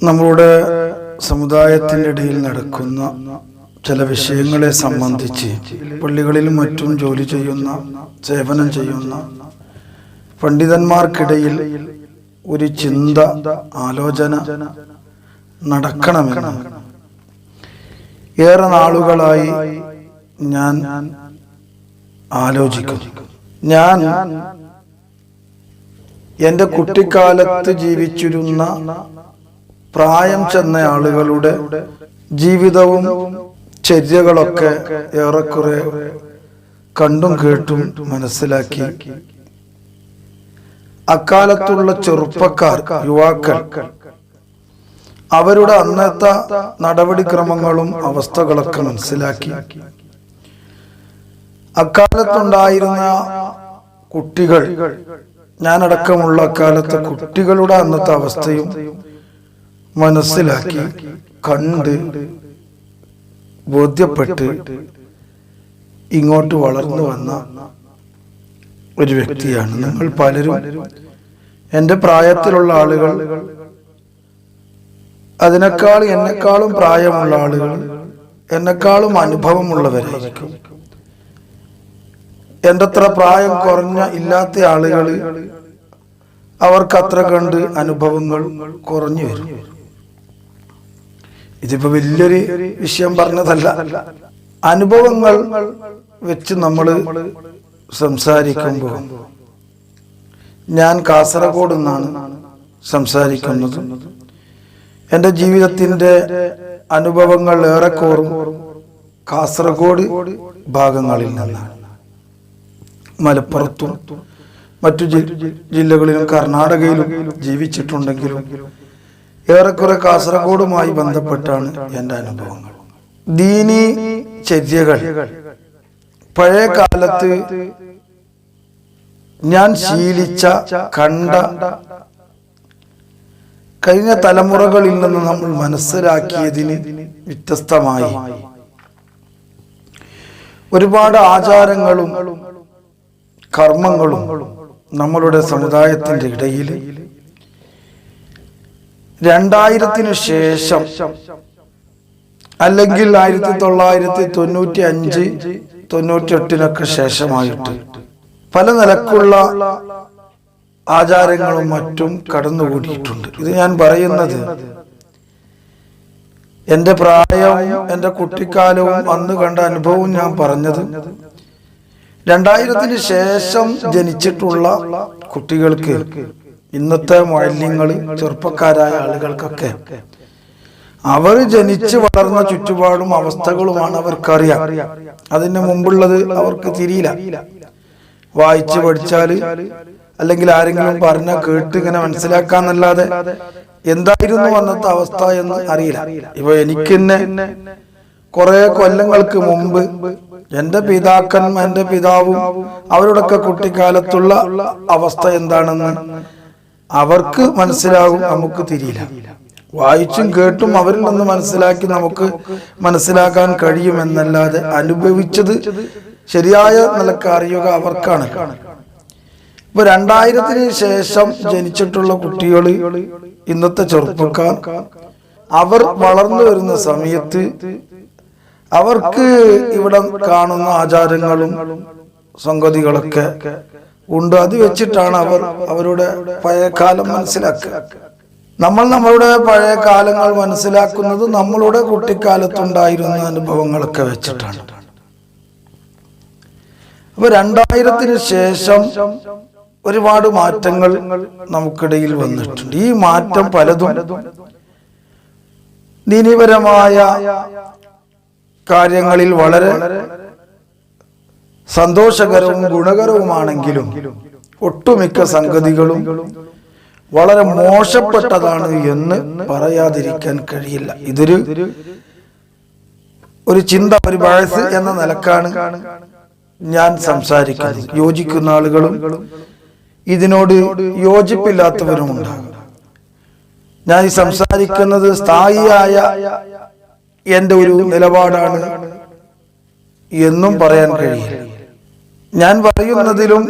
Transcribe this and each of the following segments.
നമ്മളുടെ സമുദായത്തിൻ്റെ ഇടയിൽ നടക്കുന്ന ചില വിഷയങ്ങളെ സംബന്ധിച്ച് പള്ളികളിലും മറ്റും ജോലി ചെയ്യുന്ന, സേവനം ചെയ്യുന്ന പണ്ഡിതന്മാർക്കിടയിൽ ഒരു ചിന്ത, ആലോചന നടക്കണമെന്ന് ഏറെ നാളുകളായി ഞാൻ ആലോചിക്കും. ഞാൻ എൻ്റെ കുട്ടിക്കാലത്ത് ജീവിച്ചിരുന്ന പ്രായം ചെന്ന ആളുകളുടെ ജീവിതവും ചര്യകളൊക്കെ ഏറെക്കുറെ കണ്ടും കേട്ടും മനസ്സിലാക്കി അക്കാലത്തുള്ള ചെറുപ്പക്കാർ, യുവാക്കൾ അവരുടെ അന്നത്തെ നടപടിക്രമങ്ങളും അവസ്ഥകളൊക്കെ മനസ്സിലാക്കി അക്കാലത്തുണ്ടായിരുന്ന കുട്ടികൾ, ഞാനടക്കമുള്ള അക്കാലത്തെ കുട്ടികളുടെ അന്നത്തെ അവസ്ഥയും മനസ്സിലാക്കി കണ്ട് ബോധ്യപ്പെട്ട് ഇങ്ങോട്ട് വളർന്നു വന്ന ഒരു വ്യക്തിയാണ്. നിങ്ങൾ പലരും എൻ്റെ പ്രായത്തിലുള്ള ആളുകൾ, അതിനേക്കാൾ എന്നെക്കാളും പ്രായമുള്ള ആളുകൾ, എന്നെക്കാളും അനുഭവമുള്ളവരായിരിക്കും. എൻ്റെ അത്ര പ്രായം കുറഞ്ഞ ഇല്ലാത്ത ആളുകൾ, അവർക്ക് അത്ര കണ്ട് അനുഭവങ്ങൾ കുറഞ്ഞു വരും. ഇതിപ്പോ വലിയൊരു വിഷയം പറഞ്ഞതല്ല. അനുഭവങ്ങൾ വെച്ച് നമ്മൾ സംസാരിക്കുമ്പോൾ ഞാൻ കാസർഗോഡ് നിന്നാണ് സംസാരിക്കുന്നത്. എൻ്റെ ജീവിതത്തിൻ്റെ അനുഭവങ്ങൾ ഏറെക്കോറും കാസർഗോഡ് ഭാഗങ്ങളിൽ നിന്നാണ്. മലപ്പുറത്തും മറ്റു ജില്ലകളിലും കർണാടകയിലും ജീവിച്ചിട്ടുണ്ടെങ്കിലും ഏറെക്കുറെ കാസർഗോഡുമായി ബന്ധപ്പെട്ടാണ് എൻ്റെ അനുഭവങ്ങൾ. ദീനി ചര്യകൾ പഴയ കാലത്ത് ഞാൻ ശീലിച്ച, കണ്ട, കഴിഞ്ഞ തലമുറകളിൽ നിന്ന് നമ്മൾ മനസ്സിലാക്കിയതിന് വ്യത്യസ്തമായി ഒരുപാട് ആചാരങ്ങളും കർമ്മങ്ങളും നമ്മളുടെ സമുദായത്തിൻ്റെ ഇടയിൽ 2000-ന് ശേഷം അല്ലെങ്കിൽ 1995, 98-നൊക്കെ ശേഷമായിട്ട് പല നിലക്കുള്ള ആചാരങ്ങളും മറ്റും കടന്നുകൂടിയിട്ടുണ്ട്. ഇത് ഞാൻ പറയുന്നത് എൻ്റെ പ്രായവും എൻ്റെ കുട്ടിക്കാലവും അന്ന് കണ്ട അനുഭവവും ഞാൻ പറഞ്ഞത് 2000-ന് ശേഷം ജനിച്ചിട്ടുള്ള കുട്ടികൾക്ക്, ഇന്നത്തെ മുഅല്ലിങ്ങൾ, ചെറുപ്പക്കാരായ ആളുകൾക്കൊക്കെ അവർ ജനിച്ച് വളർന്ന ചുറ്റുപാടും അവസ്ഥകളുമാണ് അവർക്കറിയാം. അതിന് മുമ്പുള്ളത് അവർക്ക് തിരിയില്ല. വായിച്ച് പഠിച്ചാൽ അല്ലെങ്കിൽ ആരെങ്കിലും പറഞ്ഞ കേട്ട് ഇങ്ങനെ മനസ്സിലാക്കാന്നല്ലാതെ എന്തായിരുന്നു അന്നത്തെ അവസ്ഥ എന്ന് അറിയില്ല. ഇപ്പൊ എനിക്ക് തന്നെ കുറെ കൊല്ലങ്ങൾക്ക് മുമ്പ് എൻ്റെ പിതാവും അവരുടെയൊക്കെ കുട്ടിക്കാലത്തുള്ള അവസ്ഥ എന്താണെന്ന് അവർക്ക് മനസ്സിലാകും, നമുക്ക് തിരിയില്ല. വായിച്ചും കേട്ടും അവരിൽ നിന്ന് മനസ്സിലാക്കി നമുക്ക് മനസ്സിലാക്കാൻ കഴിയുമെന്നല്ലാതെ അനുഭവിച്ചത് ശരിയായ നിലക്ക് അറിയുക അവർക്കാണ്. ഇപ്പൊ 2000-ന് ശേഷം ജനിച്ചിട്ടുള്ള കുട്ടികൾ, ഇന്നത്തെ ചെറുപ്പക്കാർ, അവർ വളർന്നു വരുന്ന സമയത്ത് അവർക്ക് ഇവിടെ കാണുന്ന ആചാരങ്ങളും സംഗതികളൊക്കെ ഉണ്ട്. അത് വെച്ചിട്ടാണ് അവർ അവരുടെ പഴയ കാലം മനസ്സിലാക്കുക. നമ്മൾ നമ്മളുടെ പഴയ കാലങ്ങൾ മനസ്സിലാക്കുന്നത് നമ്മളുടെ കുട്ടിക്കാലത്തുണ്ടായിരുന്ന അനുഭവങ്ങളൊക്കെ വെച്ചിട്ടാണ്. അപ്പൊ 2000-ന് ശേഷം ഒരുപാട് മാറ്റങ്ങൾ നമുക്കിടയിൽ വന്നിട്ടുണ്ട്. ഈ മാറ്റം പലതും ദീനീപരമായ കാര്യങ്ങളിൽ വളരെ സന്തോഷകരവും ഗുണകരവുമാണെങ്കിലും ഒട്ടുമിക്ക സംഗതികളും വളരെ മോശപ്പെട്ടതാണ് എന്ന് പറയാതിരിക്കാൻ കഴിയില്ല. ഇതൊരു ചിന്ത, ഒരു ബഹസ് എന്ന നിലക്കാണ് ഞാൻ സംസാരിക്കുന്നത്. യോജിക്കുന്ന ആളുകളും ഇതിനോട് യോജിപ്പില്ലാത്തവരുമുണ്ടാകും. ഞാൻ ഈ സംസാരിക്കുന്നത് സ്ഥായിയായ എൻ്റെ ഒരു നിലപാടാണ് എന്നും പറയാൻ കഴിയില്ല. ഞാൻ പറയുന്നതിലും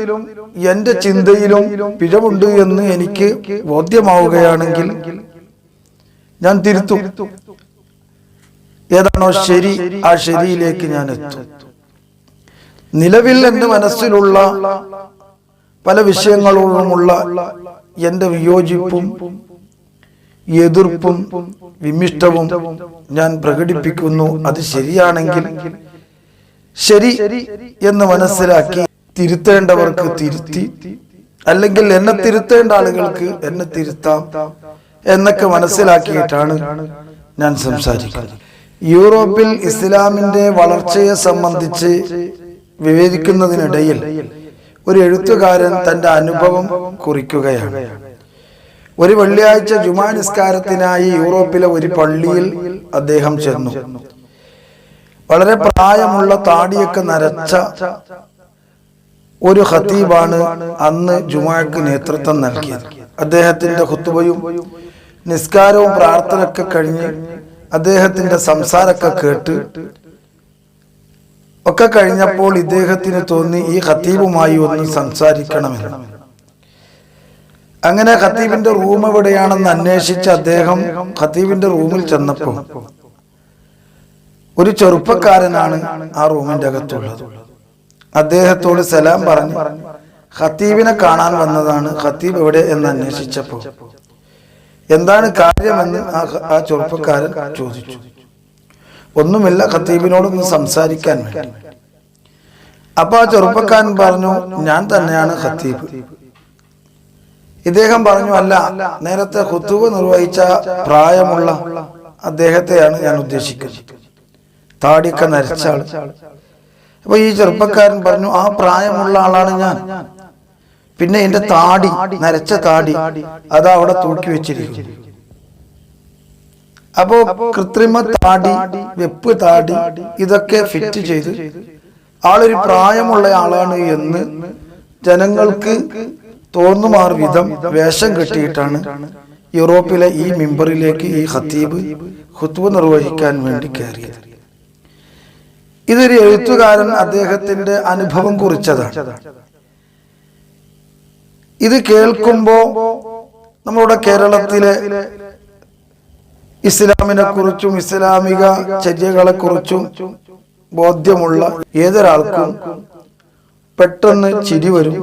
എൻ്റെ ചിന്തയിലും പിഴവുണ്ട് എന്ന് എനിക്ക് ബോധ്യമാവുകയാണെങ്കിൽ ഞാൻ തിരുത്തും. ഏതാണോ ശരി ആ ശരിയിലേക്ക് ഞാൻ എത്തും. നിലവിൽ എൻ്റെ മനസ്സിലുള്ള പല വിഷയങ്ങളോടുമുള്ള എൻ്റെ വിയോജിപ്പും എതിർപ്പും വിമിഷ്ടവും ഞാൻ പ്രകടിപ്പിക്കുന്നു. അത് ശരിയാണെങ്കിൽ ശരി എന്ന് മനസ്സിലാക്കി തിരുത്തേണ്ടവർക്ക് തിരുത്തി, അല്ലെങ്കിൽ എന്നെ തിരുത്തേണ്ട ആളുകൾക്ക് എന്നെ തിരുത്താം എന്നൊക്കെ മനസ്സിലാക്കിയിട്ടാണ് ഞാൻ സംസാരിക്കുന്നത്. യൂറോപ്പിൽ ഇസ്ലാമിന്റെ വളർച്ചയെ സംബന്ധിച്ച് വിവരിക്കുന്നതിനിടയിൽ ഒരു എഴുത്തുകാരൻ തന്റെ അനുഭവം കുറിക്കുകയാണ്. ഒരു വെള്ളിയാഴ്ച ജുമാ നിസ്കാരത്തിനായി യൂറോപ്പിലെ ഒരു പള്ളിയിൽ അദ്ദേഹം ചെന്നു. വളരെ പ്രായമുള്ള താടിയൊക്കെ നരച്ച ഒരു ഖതീബാണ് അന്ന് ജുമാക്ക് നേതൃത്വം നൽകിയത്. അദ്ദേഹത്തിന്റെ ഖുതുബയും നിസ്കാരവും പ്രാർത്ഥനയൊക്കെ കഴിഞ്ഞ് അദ്ദേഹത്തിന്റെ സംസാരമൊക്കെ കേട്ട് ഒക്കെ കഴിഞ്ഞപ്പോൾ ഇദ്ദേഹത്തിന് തോന്നി ഈ ഖതീബുമായി ഒന്ന് സംസാരിക്കണമെന്ന്. അങ്ങനെ ഖതീബിന്റെ റൂം എവിടെയാണെന്ന് അന്വേഷിച്ച് അദ്ദേഹം ഖതീബിന്റെ റൂമിൽ ചെന്നപ്പോൾ ഒരു ചെറുപ്പക്കാരനാണ് ആ റൂമിന്റെ അകത്തുള്ളത്. അദ്ദേഹത്തോട് സലാം പറഞ്ഞു ഖതീബിനെ കാണാൻ വന്നതാണ്, ഖതീബ് എവിടെ എന്ന് അന്വേഷിച്ചപ്പോൾ എന്താണ് കാര്യമെന്ന് ആ ചെറുപ്പക്കാരൻ ചോദിച്ചു. ഒന്നുമില്ല, ഖതീബിനോടൊന്ന് സംസാരിക്കാൻ വേണ്ടി. അപ്പൊ ആ ചെറുപ്പക്കാരൻ പറഞ്ഞു, ഞാൻ തന്നെയാണ് ഖതീബ്. ഇദ്ദേഹം പറഞ്ഞു, അല്ല, നേരത്തെ ഖുതുബ നിർവഹിച്ച പ്രായമുള്ള അദ്ദേഹത്തെയാണ് ഞാൻ ഉദ്ദേശിക്കുന്നത്, താടിയൊക്കെ നരച്ച ആൾ. അപ്പൊ ഈ ചെറുപ്പക്കാരൻ പറഞ്ഞു, ആ പ്രായമുള്ള ആളാണ് ഞാൻ. പിന്നെ എന്റെ താടി, നരച്ച താടി, അതാ അവിടെ തൂക്കി വെച്ചിരിക്കുന്നു. അപ്പോ കൃത്രിമ താടി, വെപ്പ് താടി, ഇതൊക്കെ ഫിറ്റ് ചെയ്ത് ആളൊരു പ്രായമുള്ള ആളാണ് എന്ന് ജനങ്ങൾക്ക് തോന്നുമാർ വിധം വേഷം കെട്ടിയിട്ടാണ് യൂറോപ്പിലെ ഈ മിമ്പറിലേക്ക് ഈ ഖതീബ് ഖുതുബ നിർവഹിക്കാൻ വേണ്ടി കയറിയത്. ഇതൊരു എഴുത്തുകാരൻ അദ്ദേഹത്തിന്റെ അനുഭവം കുറിച്ചതാണ്. ഇത് കേൾക്കുമ്പോ നമ്മുടെ കേരളത്തിലെ ഇസ്ലാമിനെ കുറിച്ചും ഇസ്ലാമിക ചര്യകളെ കുറിച്ചും ബോധ്യമുള്ള ഏതൊരാൾക്കും പെട്ടെന്ന് ചിരി വരും.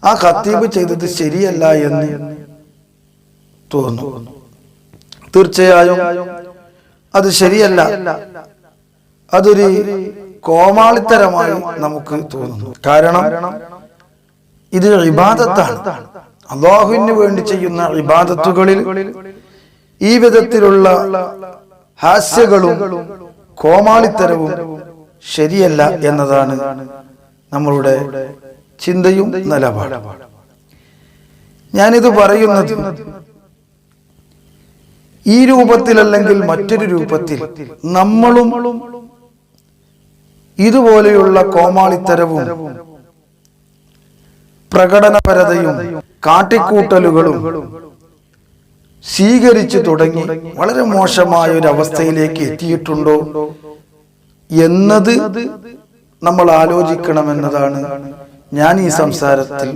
ആ ഖതീബ് ചെയ്തത് ശരിയല്ല എന്ന് തോന്നും. തീർച്ചയായും അത് ശരിയല്ല, അതൊരു കോമാളിത്തരമായി നമുക്ക് തോന്നുന്നു. കാരണം ഇത് ഇബാദത്താണ്. അല്ലാഹുവിന് വേണ്ടി ചെയ്യുന്ന ഇബാദത്തുകളിൽ ഈ വിധത്തിലുള്ള ഹാസ്യങ്ങളും കോമാളിത്തരവും ശരിയല്ല എന്നതാണ് നമ്മളുടെ ചിന്തയും നിലപാടും. ഞാനിത് പറയുന്നത് ഈ രൂപത്തിലല്ലെങ്കിൽ മറ്റൊരു രൂപത്തിൽ നമ്മളും ഇതുപോലെയുള്ള കോമാളിത്തരവും പ്രകടനപരതയും കാട്ടിക്കൂട്ടലുകളും സ്വീകരിച്ചു തുടങ്ങി വളരെ മോശമായ ഒരു അവസ്ഥയിലേക്ക് എത്തിയിട്ടുണ്ടോ എന്നത് നമ്മൾ ആലോചിക്കണമെന്നതാണ് ഞാൻ ഈ സംസാരത്തിൽ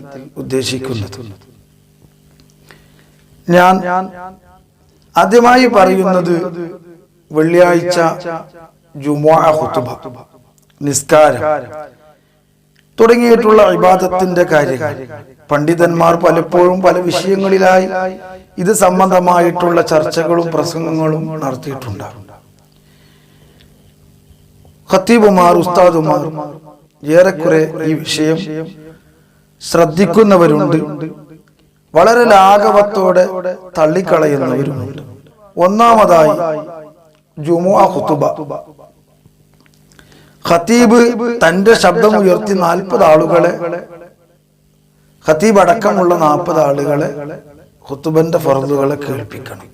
ഉദ്ദേശിക്കുന്നത്. ഞാൻ ആദ്യമായി പറയുന്നത് വെള്ളിയാഴ്ച ജുമുഅ ഖുതുബ, നിസ്കാരം തുടങ്ങിയിട്ടുള്ള ഇബാദത്തിന്റെ കാര്യങ്ങൾ പണ്ഡിതന്മാർ പലപ്പോഴും പല വിഷയങ്ങളിലായി ഇത് സംബന്ധമായിട്ടുള്ള ചർച്ചകളും പ്രസംഗങ്ങളും നടത്തിയിട്ടുണ്ടാകും. ഖതീബുമാർ, ഉസ്താദുമാർ ഏറെക്കുറെ ഈ വിഷയം ശ്രദ്ധിക്കുന്നവരുണ്ട്, വളരെ ലാഘവത്തോടെ തള്ളിക്കളയുന്നവരുമുണ്ട്. ഒന്നാമതായി ജുമുഅ ഖുതുബ, ഖതീബ് തന്റെ ശബ്ദം ഉയർത്തി 40 ആളുകളെ, ഖതീബ് അടക്കമുള്ള 40 ആളുകളെ ഖുതുബന്റെ ഫർളുകളെ കേൾപ്പിക്കണം.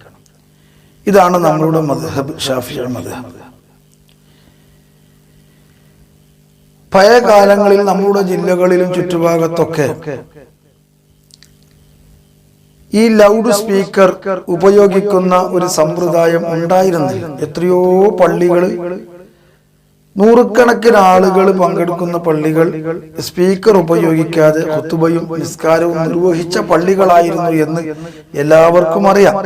ഇതാണ് നമ്മളുടെ മദ്ഹബ്, ശാഫിഈ മദ്ഹബ്. പഴയ കാലങ്ങളിൽ നമ്മുടെ ജില്ലകളിലും ചുറ്റുഭാഗത്തൊക്കെ ഈ ലൗഡ് സ്പീക്കർ ഉപയോഗിക്കുന്ന ഒരു സമ്പ്രദായം ഉണ്ടായിരുന്നില്ല. എത്രയോ പള്ളികൾ, നൂറുകണക്കിന് ആളുകൾ പങ്കെടുക്കുന്ന പള്ളികൾ സ്പീക്കർ ഉപയോഗിക്കാതെ ഖുതുബയും നിസ്കാരവും നിർവഹിച്ച പള്ളികളായിരുന്നു എന്ന് എല്ലാവർക്കും അറിയാം.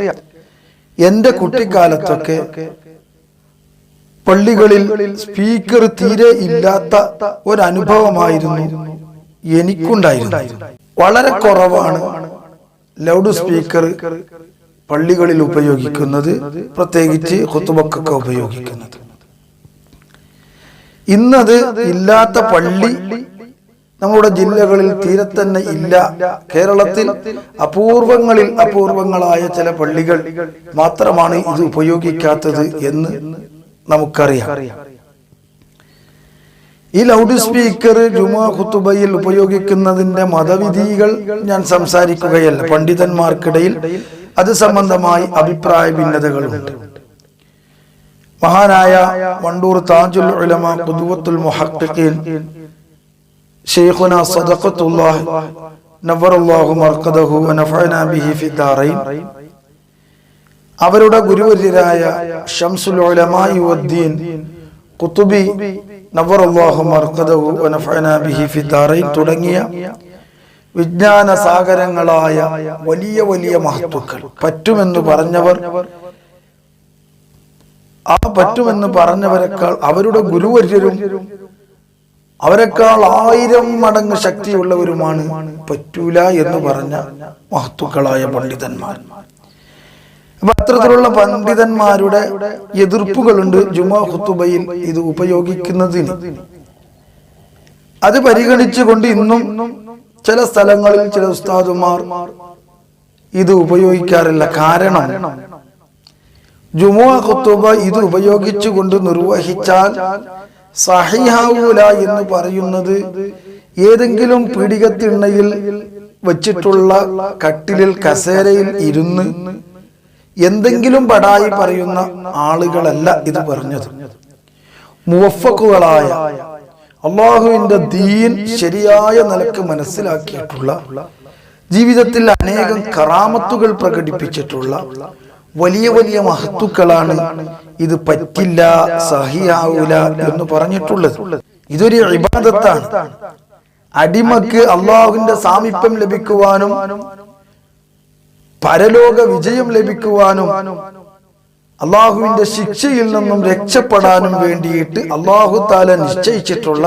എൻ്റെ കുട്ടിക്കാലത്തൊക്കെ പള്ളികളിൽ സ്പീക്കർ തീരെ ഇല്ലാത്ത ഒരനുഭവമായിരുന്നു എനിക്കുണ്ടായിരുന്നത്. വളരെ കുറവാണ് ലൗഡ് സ്പീക്കർ പള്ളികളിൽ ഉപയോഗിക്കുന്നത്, പ്രത്യേകിച്ച് ഖുതുബക്കൊക്കെ ഉപയോഗിക്കുന്നത്. ഇന്നത് ഇല്ലാത്ത പള്ളി നമ്മുടെ ജില്ലകളിൽ തീരെ തന്നെ ഇല്ല. കേരളത്തിൽ അപൂർവങ്ങളായ ചില പള്ളികൾ മാത്രമാണ് ഇത് ഉപയോഗിക്കാത്തത് എന്ന് നമുക്കറിയാം. ഈ ലൗഡ് സ്പീക്കർ ജുമുഅ ഖുതുബയിൽ ഉപയോഗിക്കുന്നതിന്റെ മതവിധികൾ ഞാൻ സംസാരിക്കുകയല്ല. പണ്ഡിതന്മാർക്കിടയിൽ അത് സംബന്ധമായി അഭിപ്രായ ഭിന്നതകളുണ്ട്. മഹാനായ വണ്ടൂർ താജുൽ ഉലമ ഖുദ്വത്തുൽ മുഹഖ്ഖിഖീൻ ശൈഖുനാ സദഖത്തുല്ലാഹ് നവറല്ലാഹു മർഖദഹു വനഫഅനാ ബിഹി ഫിദ്ദാറൈൻ, അവരുടെ ഗുരുവര്യരായ ശംസുൽ ഉലമാഇ വദ്ദീൻ ഖുതുബി നവറല്ലാഹു മർഖദഹു വനഫഅനാ ബിഹി ഫിദ്ദാറൈൻ തുടങ്ങിയ വിജ്ഞാന സാഗരങ്ങളായ വലിയ വലിയ മഹത്തുക്കൾ, പറ്റുമെന്ന് പറഞ്ഞവരെക്കാൾ അവരുടെ ഗുരുവര്യരും അവരെക്കാൾ 1000 മടങ്ങ് ശക്തിയുള്ളവരുമാണ് പറ്റൂല എന്ന് പറഞ്ഞ മഹത്തുക്കളായ പണ്ഡിതന്മാർ. അപ്പൊ അത്തരത്തിലുള്ള പണ്ഡിതന്മാരുടെ എതിർപ്പുകളുണ്ട് ജുമുഅ ഖുതുബയിൽ ഇത് ഉപയോഗിക്കുന്നതിന്. അത് പരിഗണിച്ചുകൊണ്ട് ഇന്നും ചില സ്ഥലങ്ങളിൽ ചില ഉസ്താദുമാർ ഇത് ഉപയോഗിക്കാറില്ല. കാരണം ജുമുഅ ഖുതുബ ഇത് ഉപയോഗിച്ചുകൊണ്ട് നിർവഹിച്ചാൽ സഹിഹാവൂല എന്ന് പറയുന്നത് ഏതെങ്കിലും പീഡികത്തിണ്ണയിൽ വെച്ചിട്ടുള്ള കട്ടിലിൽ കസേരയിൽ ഇരുന്ന് എന്തെങ്കിലും ബടായി പറയുന്ന ആളുകളല്ല ഇത് പറഞ്ഞത്. മുവഫഖുകളായ അള്ളാഹുവിന്റെ ദീൻ ശരിയായ നിലക്ക് മനസ്സിലാക്കിയിട്ടുള്ള, ജീവിതത്തിൽ അനേകം കറാമത്തുകൾ പ്രകടിപ്പിച്ചിട്ടുള്ള വലിയ വലിയ മഹത്തുക്കളാണ് ഇത് പറ്റില്ല, സഹിയാവൂല എന്ന് പറഞ്ഞിട്ടുള്ളത്. ഇതൊരു ഇബാദത്താണ്. അടിമക്ക് അള്ളാഹുവിന്റെ സാമീപ്യം ലഭിക്കുവാനും പരലോക വിജയം ലഭിക്കുവാനും അള്ളാഹുവിന്റെ ശിക്ഷയിൽ നിന്നും രക്ഷപ്പെടാനും വേണ്ടിയിട്ട് അള്ളാഹു താല നിശ്ചയിച്ചിട്ടുള്ള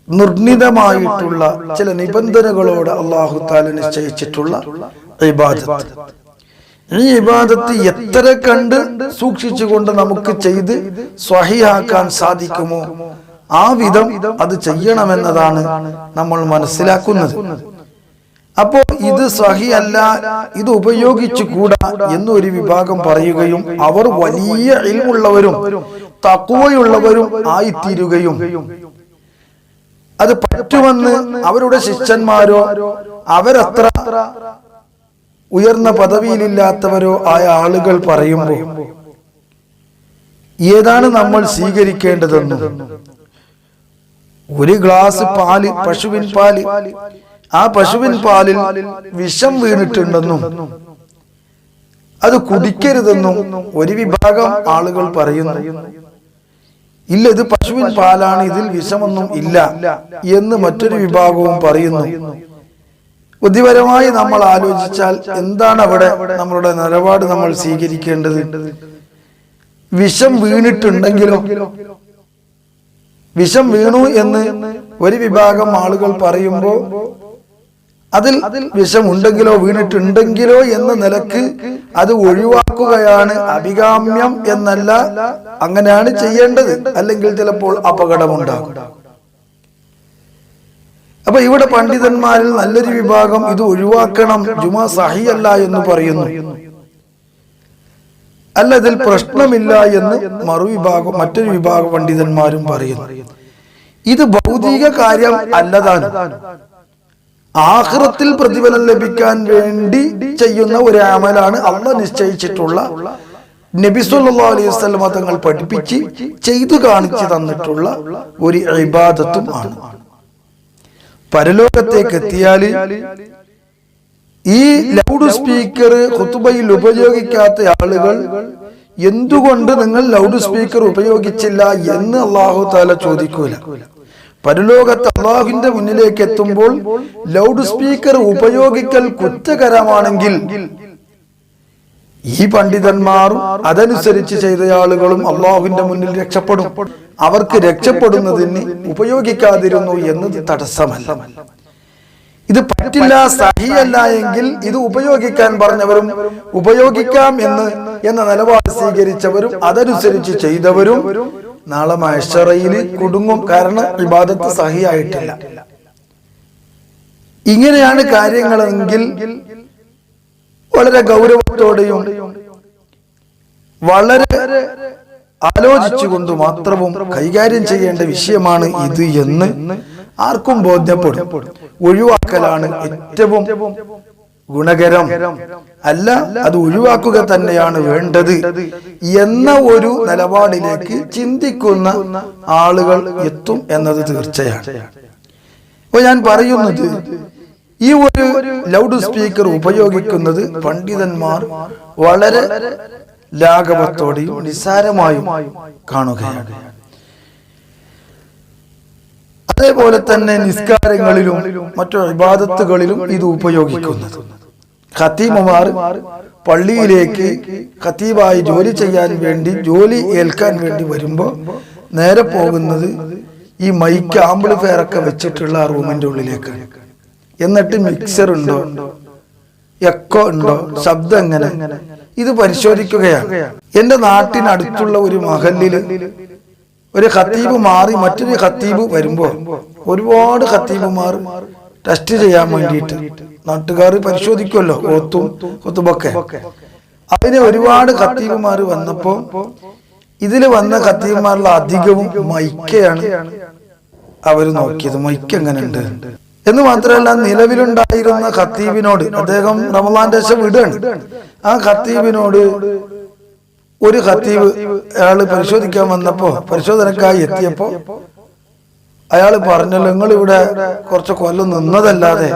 നിർണിതമായിട്ടുള്ള ചില നിബന്ധനകളോട് അള്ളാഹു താല നിശ്ചയിച്ചിട്ടുള്ള ഇബാദത്ത്. ഈ ഇബാദത്ത് എത്ര കണ്ട് സൂക്ഷിച്ചുകൊണ്ട് നമുക്ക് ചെയ്ത് സ്വഹിയാക്കാൻ സാധിക്കുമോ ആ വിധം അത് ചെയ്യണമെന്നതാണ് നമ്മൾ മനസ്സിലാക്കുന്നത്. അപ്പോ ഇത് സഹിയല്ല, ഇത് ഉപയോഗിച്ചു കൂടാ എന്നൊരു വിഭാഗം പറയുകയും അവർ വലിയ ഇൽമുള്ളവരും തഖ്വയുള്ളവരും ആയിത്തീരുകയും അത് പറ്റുമെന്ന് അവരുടെ ശിഷ്യന്മാരോ അവരത്ര ഉയർന്ന പദവിയിലില്ലാത്തവരോ ആയ ആളുകൾ പറയുമ്പോൾ ഏതാണ് നമ്മൾ സ്വീകരിക്കേണ്ടതെന്നും, ഒരു ഗ്ലാസ് പാല്, പശുവിൻ പാല്, ആ പശുവിൻ പാലിൽ വിഷം വീണിട്ടുണ്ടെന്നും അത് കുടിക്കരുതെന്നും ഒരു വിഭാഗം ആളുകൾ പറയുന്നു. ഇല്ല, ഇത് പശുവിൻ പാലാണ്, ഇതിൽ വിഷമൊന്നും ഇല്ല എന്ന് മറ്റൊരു വിഭാഗവും പറയുന്നു. ബുദ്ധിപരമായി നമ്മൾ ആലോചിച്ചാൽ എന്താണ് അവിടെ നമ്മളുടെ നിലപാട് നമ്മൾ സ്വീകരിക്കേണ്ടത്? വിഷം വീണിട്ടുണ്ടെങ്കിലോ, വിഷം വീണു എന്ന് ഒരു വിഭാഗം ആളുകൾ പറയുമ്പോൾ അതിൽ വിഷമുണ്ടെങ്കിലോ വീണിട്ടുണ്ടെങ്കിലോ എന്ന നിലക്ക് അത് ഒഴിവാക്കുകയാണ് അഭികാമ്യം എന്നല്ല, അങ്ങനെയാണ് ചെയ്യേണ്ടത്. അല്ലെങ്കിൽ ചിലപ്പോൾ അപകടമുണ്ടാകും. അപ്പൊ ഇവിടെ പണ്ഡിതന്മാരിൽ നല്ലൊരു വിഭാഗം ഇത് ഒഴിവാക്കണം, ജുമാ സഹിയല്ല എന്ന് പറയുന്നു. അല്ല, ഇതിൽ പ്രശ്നമില്ല എന്ന് മറുവിഭാഗം മറ്റൊരു വിഭാഗം പണ്ഡിതന്മാരും പറയുന്നു. ഇത് ഭൗതിക കാര്യം അല്ലതാണ്, ആഖിറത്തിൽ പ്രതിഫലം ലഭിക്കാൻ വേണ്ടി ചെയ്യുന്ന ഒരു അമലാണ്. അള്ളാഹ് നിശ്ചയിച്ചിട്ടുള്ള, നബി സല്ലല്ലാഹു അലൈഹി വസല്ലം തങ്ങൾ പഠിപ്പിച്ച് ചെയ്തു കാണിച്ചു തന്നിട്ടുള്ള ഒരു ഇബാദത്തും ആണ്. പരലോകത്തേക്ക് എത്തിയാൽ ഈ ലൗഡ് സ്പീക്കർ ഖുതുബയിൽ ഉപയോഗിക്കാത്ത ആളുകൾ എന്തുകൊണ്ട് നിങ്ങൾ ലൗഡ് സ്പീക്കർ ഉപയോഗിച്ചില്ല എന്ന് അല്ലാഹു തആല ചോദിക്കൂല. പരലോകത്ത് അള്ളാഹുവിന്റെ മുന്നിലേക്ക് എത്തുമ്പോൾ ലൗഡ് സ്പീക്കർ ഉപയോഗിക്കൽ കുറ്റകരമാണെങ്കിൽ ഈ പണ്ഡിതന്മാരും അതനുസരിച്ച് ചെയ്ത ആളുകളും അള്ളാഹുവിന്റെ മുന്നിൽ രക്ഷപ്പെടും. അവർക്ക് രക്ഷപ്പെടുന്നതിന് ഉപയോഗിക്കാതിരുന്നു എന്നത് തടസ്സമല്ല. ഇത് പറ്റില്ല, സഹിയല്ല എങ്കിൽ ഇത് ഉപയോഗിക്കാൻ പറഞ്ഞവരും ഉപയോഗിക്കാം എന്ന നിലപാട് സ്വീകരിച്ചവരും അതനുസരിച്ച് ചെയ്തവരും നാളെ മഹ്ശറയിൽ കുടുങ്ങും. കാരണം ഇബാദത്ത് സഹിയായിട്ടില്ല. ഇങ്ങനെയാണ് കാര്യങ്ങളെങ്കിൽ വളരെ ഗൗരവത്തോടെയും വളരെ ആലോചിച്ചുകൊണ്ട് മാത്രവും കൈകാര്യം ചെയ്യേണ്ട വിഷയമാണ് ഇത് എന്ന് ആർക്കും ബോധ്യപ്പെടും. ഒഴിവാക്കലാണ് ഏറ്റവും ഗുണകരം. അല്ല, അത് ഒഴിവാക്കുക തന്നെയാണ് വേണ്ടത് എന്ന ഒരു നിലപാടിലേക്ക് ചിന്തിക്കുന്ന ആളുകൾ എത്തും എന്നത് തീർച്ചയാണ്. അപ്പൊ ഞാൻ പറയുന്നത്, ഈ ഒരു ലൗഡ് സ്പീക്കർ ഉപയോഗിക്കുന്നത് പണ്ഡിതന്മാർ വളരെ ലാഘവത്തോടെയും നിസ്സാരമായും കാണുകയാണ്. അതേപോലെ തന്നെ നിസ്കാരങ്ങളിലും മറ്റു ഇബാദത്തുകളിലും ഇത് ഉപയോഗിക്കുന്നത്. ഖത്തീബുമാർ പള്ളിയിലേക്ക് ഖത്തീബായി ജോലി ചെയ്യാൻ വേണ്ടി, ജോലി ഏൽക്കാൻ വേണ്ടി വരുമ്പോൾ നേരെ പോകുന്നത് ഈ മൈക്ക് ആംപ്ലിഫയർ ഒക്കെ വെച്ചിട്ടുള്ള ആ റൂമിന്റെ ഉള്ളിലേക്കാണ്. എന്നിട്ട് മിക്സർ ഉണ്ടോ, എക്കോ ഉണ്ടോ, ശബ്ദം എങ്ങനെ, ഇത് പരിശോധിക്കുകയാണ്. എന്റെ നാട്ടിനടുത്തുള്ള ഒരു മഹല്ലില് ഒരു ഖത്തീബ് മാറി മറ്റൊരു ഖത്തീബ് വരുമ്പോ ഒരുപാട് ഖത്തീബുമാർ ടെസ്റ്റ് ചെയ്യാൻ വേണ്ടിയിട്ട് നാട്ടുകാർ പരിശോധിക്കുമല്ലോ, ഓത്തും കൊത്തുബൊക്കെ. അതിന് ഒരുപാട് ഖത്തീബുമാർ വന്നപ്പോ ഇതിൽ വന്ന ഖത്തീബുമാരിൽ അധികവും മൈക്കയാണ് അവർ നോക്കിയത്. മൈക്ക് എങ്ങനെ ഉണ്ട് എന്ന് മാത്രമല്ല, നിലവിലുണ്ടായിരുന്ന ഖത്തീബിനോട്, അദ്ദേഹം റമളാന്റെ ശേഷം വിടുകയാണ്, ആ ഖത്തീബിനോട് ഒരു ഖത്തീബ് അയാള് പരിശോധിക്കാൻ വന്നപ്പോ, പരിശോധനക്കായി എത്തിയപ്പോ അയാള് പറഞ്ഞല്ലോ, നിങ്ങൾ ഇവിടെ കുറച്ച് കൊല്ലം നിന്നതല്ലാതെ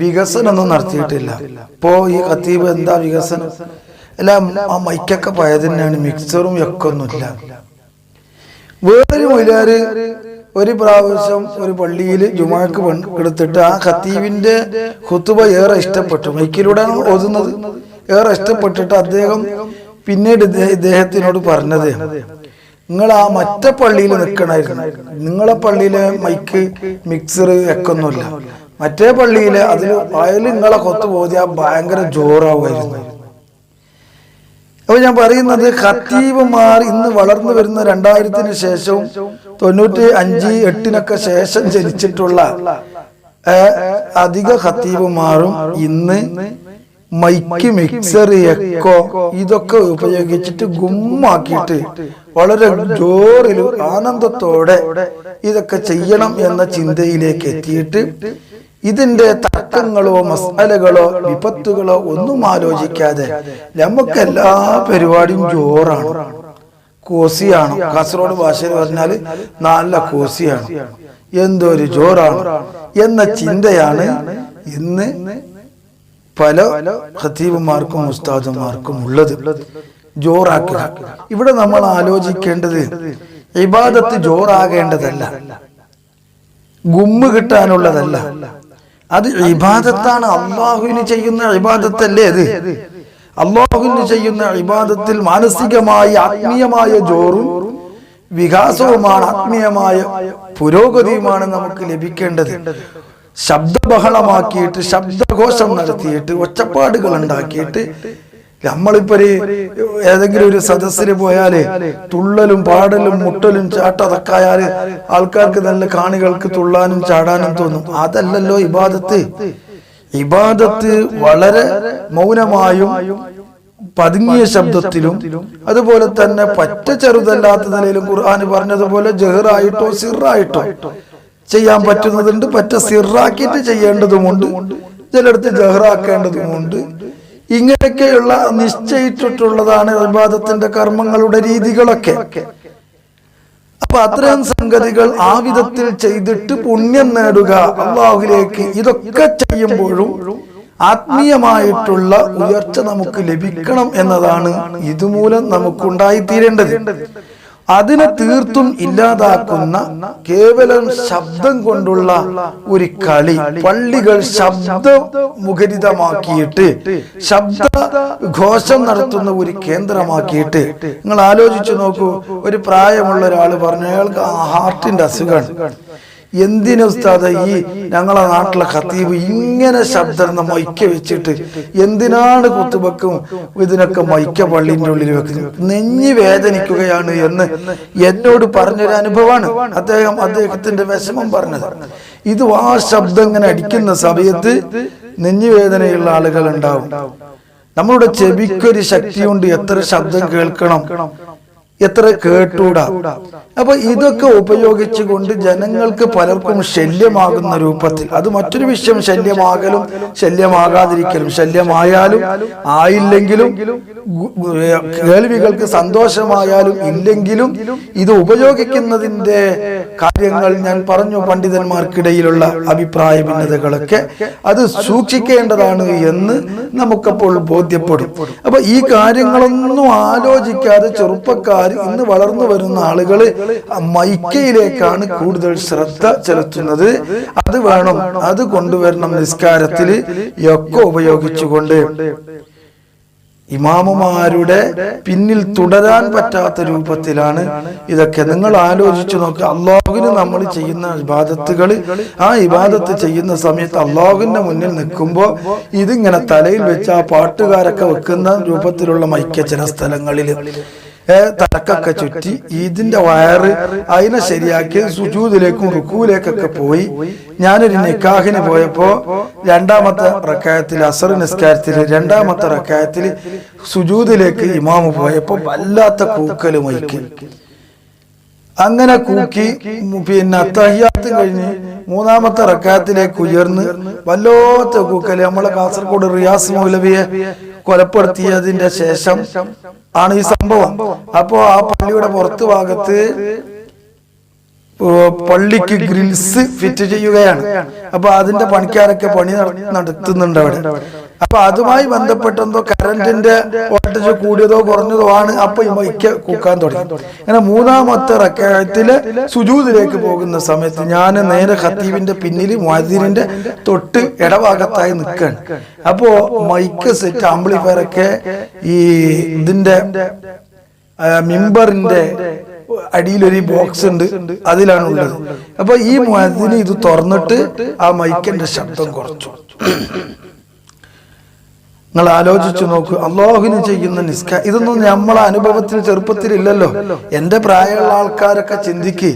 വികസനമൊന്നും നടത്തിയിട്ടില്ല. ഇപ്പോ ഈ ഖത്തീബ് എന്താ വികസനം? എല്ലാം ആ മൈക്കൊക്കെ പഴയതന്നെയാണ്, മിക്സറും ഒക്കെ ഒന്നുമില്ല. വേറൊരു മൊയിലാര് ഒരു പ്രാവശ്യം ഒരു പള്ളിയിൽ ജുമാക്ക് എടുത്തിട്ട് ആ ഖത്തീബിന്റെ ഖുതുബ ഏറെ ഇഷ്ടപ്പെട്ടു, മൈക്കിലൂടെയാണ് ഓതുന്നത്, ഏറെ ഇഷ്ടപ്പെട്ടിട്ട് അദ്ദേഹം പിന്നീട് ഇദ്ദേഹത്തിനോട് പറഞ്ഞത്, നിങ്ങൾ ആ മറ്റേ പള്ളിയിൽ നിൽക്കണമായിരുന്നു, നിങ്ങളെ പള്ളിയിലെ മൈക്ക് മിക്സർ വെക്കൊന്നുമില്ല, മറ്റേ പള്ളിയിലെ അതിൽ നിങ്ങളെ കൊത്തു പോതിയാ ഭയങ്കര ജോറാവുമായിരുന്നു. അപ്പൊ ഞാൻ പറയുന്നത്, ഖത്തീബുമാർ ഇന്ന് വളർന്നു വരുന്ന 2000-ന് ശേഷവും 95-8 ശേഷം ജനിച്ചിട്ടുള്ള അധിക ഖത്തീബുമാരും ഇന്ന് മൈക്ക്, മിക്സർ, എക്കോ ഇതൊക്കെ ഉപയോഗിച്ചിട്ട് ഗുമ്മാക്കിയിട്ട് വളരെ ജോറിലും ആനന്ദത്തോടെ ഇതൊക്കെ ചെയ്യണം എന്ന ചിന്തയിലേക്ക് എത്തിയിട്ട് ഇതിന്റെ തർക്കങ്ങളോ മസാലകളോ വിപത്തുകളോ ഒന്നും ആലോചിക്കാതെ നമുക്ക് എല്ലാ പരിപാടിയും ജോറാണ്, കോസിയാണ്. കാസർഗോഡ് ഭാഷയിൽ പറഞ്ഞാല് നല്ല കോസിയാണ്, എന്തൊരു ജോറാണ് എന്ന ചിന്തയാണ് ഇന്ന് പല ഖത്തീബുമാർക്കും ഉസ്താദുമാർക്കും ഉള്ളത്. ജോറാക്കുക. ഇവിടെ നമ്മൾ ആലോചിക്കേണ്ടത്, ഇബാദത്ത് ജോറാകേണ്ടതല്ല, ഗുമ്മ് കിട്ടാനുള്ളതല്ല. അത് ഇബാദത്താണ്, അള്ളാഹുവിന് ചെയ്യുന്ന ഇബാദത്തല്ലേ അത്. അള്ളാഹുവിന് ചെയ്യുന്ന ഇബാദത്തിൽ മാനസികമായ ആത്മീയമായ ജോറും വികാസവുമാണ്, ആത്മീയമായ പുരോഗതിയുമാണ് നമുക്ക് ലഭിക്കേണ്ടത്. ശബ്ദബഹളമാക്കിയിട്ട്, ശബ്ദഘോഷം നടത്തിയിട്ട്, ഒച്ചപ്പാടുകൾ ഉണ്ടാക്കിയിട്ട്, നമ്മളിപ്പോ ഏതെങ്കിലും ഒരു സദസ്സിൽ പോയാല് തുള്ളലും പാടലും മുട്ടലും ചാട്ടതൊക്കെ ആയാല് ആൾക്കാർക്ക്, നല്ല കാണികൾക്ക് തുള്ളാനും ചാടാനും തോന്നും. അതല്ലല്ലോ ഇബാദത്ത്. ഇബാദത്ത് വളരെ മൗനമായും പതുങ്ങിയ ശബ്ദത്തിലും അതുപോലെ തന്നെ പറ്റ ചെറുതല്ലാത്ത നിലയിലും ഖുർആൻ പറഞ്ഞതുപോലെ ജഹറായിട്ടോ സിറായിട്ടോ ചെയ്യാൻ പറ്റുന്നതുണ്ട്, പറ്റ സിറാക്കിയിട്ട് ചെയ്യേണ്ടതുമുണ്ട്, ചിലടത്ത് ജഹറാക്കേണ്ടതുമുണ്ട്. ഇങ്ങനെയൊക്കെയുള്ള നിശ്ചയിച്ചിട്ടുള്ളതാണ് ഇബാദത്തിന്റെ കർമ്മങ്ങളുടെ രീതികളൊക്കെ. അപ്പൊ അത്തരം സംഗതികൾ ആ വിധത്തിൽ ചെയ്തിട്ട് പുണ്യം നേടുക, അള്ളാഹുവിലേക്ക് ഇതൊക്കെ ചെയ്യുമ്പോഴും ആത്മീയമായിട്ടുള്ള ഉയർച്ച നമുക്ക് ലഭിക്കണം എന്നതാണ് ഇതുമൂലം നമുക്കുണ്ടായിത്തീരേണ്ടത്. അതിനെ തീർത്തും ഇല്ലാതാക്കുന്ന കേവലം ശബ്ദം കൊണ്ടുള്ള ഒരു കളി, പള്ളികൾ ശബ്ദമുഖരിതമാക്കിയിട്ട് ശബ്ദ ഘോഷം നടത്തുന്ന ഒരു കേന്ദ്രമാക്കിയിട്ട്, നിങ്ങൾ ആലോചിച്ചു നോക്കൂ. ഒരു പ്രായമുള്ള ഒരാൾ പറഞ്ഞു അയാൾക്ക് ഹാർട്ടിന്റെ അസുഖമാണ്. എന്തിനു ഉസ്താദ് ഈ ഞങ്ങളെ നാട്ടിലെ ഖത്തീബ് ഇങ്ങനെ ശബ്ദം മൈക്ക വെച്ചിട്ട് എന്തിനാണ് കുത്തുബക്കും ഇതിനൊക്കെ മൈക്ക പള്ളിന്റെ ഉള്ളിൽ വെക്കുന്നത്? നെഞ്ഞി വേദനിക്കുകയാണ് എന്ന് എന്നോട് പറഞ്ഞൊരു അനുഭവമാണ് അദ്ദേഹത്തിന്റെ വിഷമം പറഞ്ഞത്. ഇത് ആ ശബ്ദം ഇങ്ങനെ അടിക്കുന്ന സമയത്ത് നെഞ്ഞു വേദനയുള്ള ആളുകൾ ഉണ്ടാവും. നമ്മളുടെ ചെവിക്കൊരു ശക്തിയുണ്ട്, എത്ര ശബ്ദം കേൾക്കണം, എത്ര കേട്ടൂടാ. അപ്പൊ ഇതൊക്കെ ഉപയോഗിച്ചുകൊണ്ട് ജനങ്ങൾക്ക് പലർക്കും ശല്യമാകുന്ന രൂപത്തിൽ, അത് മറ്റൊരു വിഷയം, ശല്യമാകലും ശല്യമാകാതിരിക്കലും, ശല്യമായാലും ആയില്ലെങ്കിലും കേൾവികൾക്ക് സന്തോഷമായാലും ഇല്ലെങ്കിലും ഇത് ഉപയോഗിക്കുന്നതിന്റെ കാര്യങ്ങൾ ഞാൻ പറഞ്ഞു. പണ്ഡിതന്മാർക്കിടയിലുള്ള അഭിപ്രായ ഭിന്നതകളൊക്കെ അത് സൂക്ഷിക്കേണ്ടതാണ് എന്ന് നമുക്കപ്പോൾ ബോധ്യപ്പെടും. അപ്പൊ ഈ കാര്യങ്ങളൊന്നും ആലോചിക്കാതെ ചെറുപ്പക്കാർ, ഇന്ന് വളർന്നു വരുന്ന ആളുകള് മൈക്കയിലേക്കാണ് കൂടുതൽ ശ്രദ്ധ ചെലുത്തുന്നത്. അത് വേണം, അത് കൊണ്ടുവരണം നിസ്കാരത്തിൽ ഒക്കെ ഉപയോഗിച്ചുകൊണ്ട്. ഇമാമുമാരുടെ പിന്നിൽ തുടരാൻ പറ്റാത്ത രൂപത്തിലാണ് ഇതൊക്കെ. നിങ്ങൾ ആലോചിച്ചു നോക്കുക, അള്ളാഹുവിന് നമ്മൾ ചെയ്യുന്ന ഇബാദത്തുകൾ, ആ ഇബാദത്ത് ചെയ്യുന്ന സമയത്ത് അള്ളാഹുവിന്റെ മുന്നിൽ നിൽക്കുമ്പോൾ ഇതിങ്ങനെ തലയിൽ വെച്ച് ആ പാട്ടുകാരൊക്കെ വെക്കുന്ന രൂപത്തിലുള്ള മൈക്ക ചില സ്ഥലങ്ങളിൽ തലക്കൊക്കെ ചുറ്റി ഇതിന്റെ വയറ് അതിനെ ശരിയാക്കി സുജൂദിലേക്കും റുക്കൂലേക്കൊക്കെ പോയി. ഞാനൊരു നിക്കാഹിന് പോയപ്പോ രണ്ടാമത്തെ റക്അത്തിൽ, അസർ നിസ്കാരത്തിൽ രണ്ടാമത്തെ റക്അത്തിൽ സുജൂദിലേക്ക് ഇമാമ് പോയപ്പോ വല്ലാത്ത കൂക്കല് മൈക്ക്. അങ്ങനെ കൂക്കി പിന്നെ തഹിയ്യാത്ത് കഴിഞ്ഞ് മൂന്നാമത്തെ റക്അത്തിലേക്ക് ഉയർന്ന് വല്ലാത്ത കൂക്കല്. നമ്മളെ കാസർഗോഡ് റിയാസ് മൗലവിയെ കൊലപ്പെടുത്തിയതിന്റെ ശേഷം ആണ് ഈ സംഭവം. അപ്പോ ആ പള്ളിയുടെ പുറത്തു ഭാഗത്ത് പള്ളിക്ക് ഗ്രിൽസ് ഫിറ്റ് ചെയ്യുകയാണ്. അപ്പൊ അതിന്റെ പണിക്കാരൊക്കെ പണി നടത്തുന്നുണ്ട് അവിടെ. അപ്പൊ അതുമായി ബന്ധപ്പെട്ടെന്തോ കറന്റിന്റെ വോൾട്ടേജ് കൂടിയതോ കുറഞ്ഞതോ ആണ്. അപ്പൊ ഈ മൈക്ക കൂക്കാൻ തുടങ്ങി. അങ്ങനെ മൂന്നാമത്തെ റക്അത്തില് സുജൂദിലേക്ക് പോകുന്ന സമയത്ത് ഞാൻ നേരെ ഖത്തീബിന്റെ പിന്നിൽ മുഅദ്ദിനിന്റെ തൊട്ട് ഇടഭാഗത്തായി നിൽക്കുകയാണ്. അപ്പോ മൈക്ക് സെറ്റ് ആംപ്ലിഫയർ ഒക്കെ ഈ ഇതിന്റെ മിമ്പറിന്റെ അടിയിലൊരു ബോക്സ് ഉണ്ട്, അതിലാണുള്ളത്. അപ്പൊ ഈ മുഅദ്ദിന് ഇത് തുറന്നിട്ട് ആ മൈക്കിന്റെ ശബ്ദം കുറച്ചു. നിങ്ങൾ ആലോചിച്ചു നോക്കൂ, അള്ളാഹുവിന് ചെയ്യുന്ന നിസ്കാരം ഇതൊന്നും നമ്മളെ അനുഭവത്തിൽ ചെറുപ്പത്തിൽ ഇല്ലല്ലോ. എന്റെ പ്രായമുള്ള ആൾക്കാരൊക്കെ ചിന്തിക്ക്,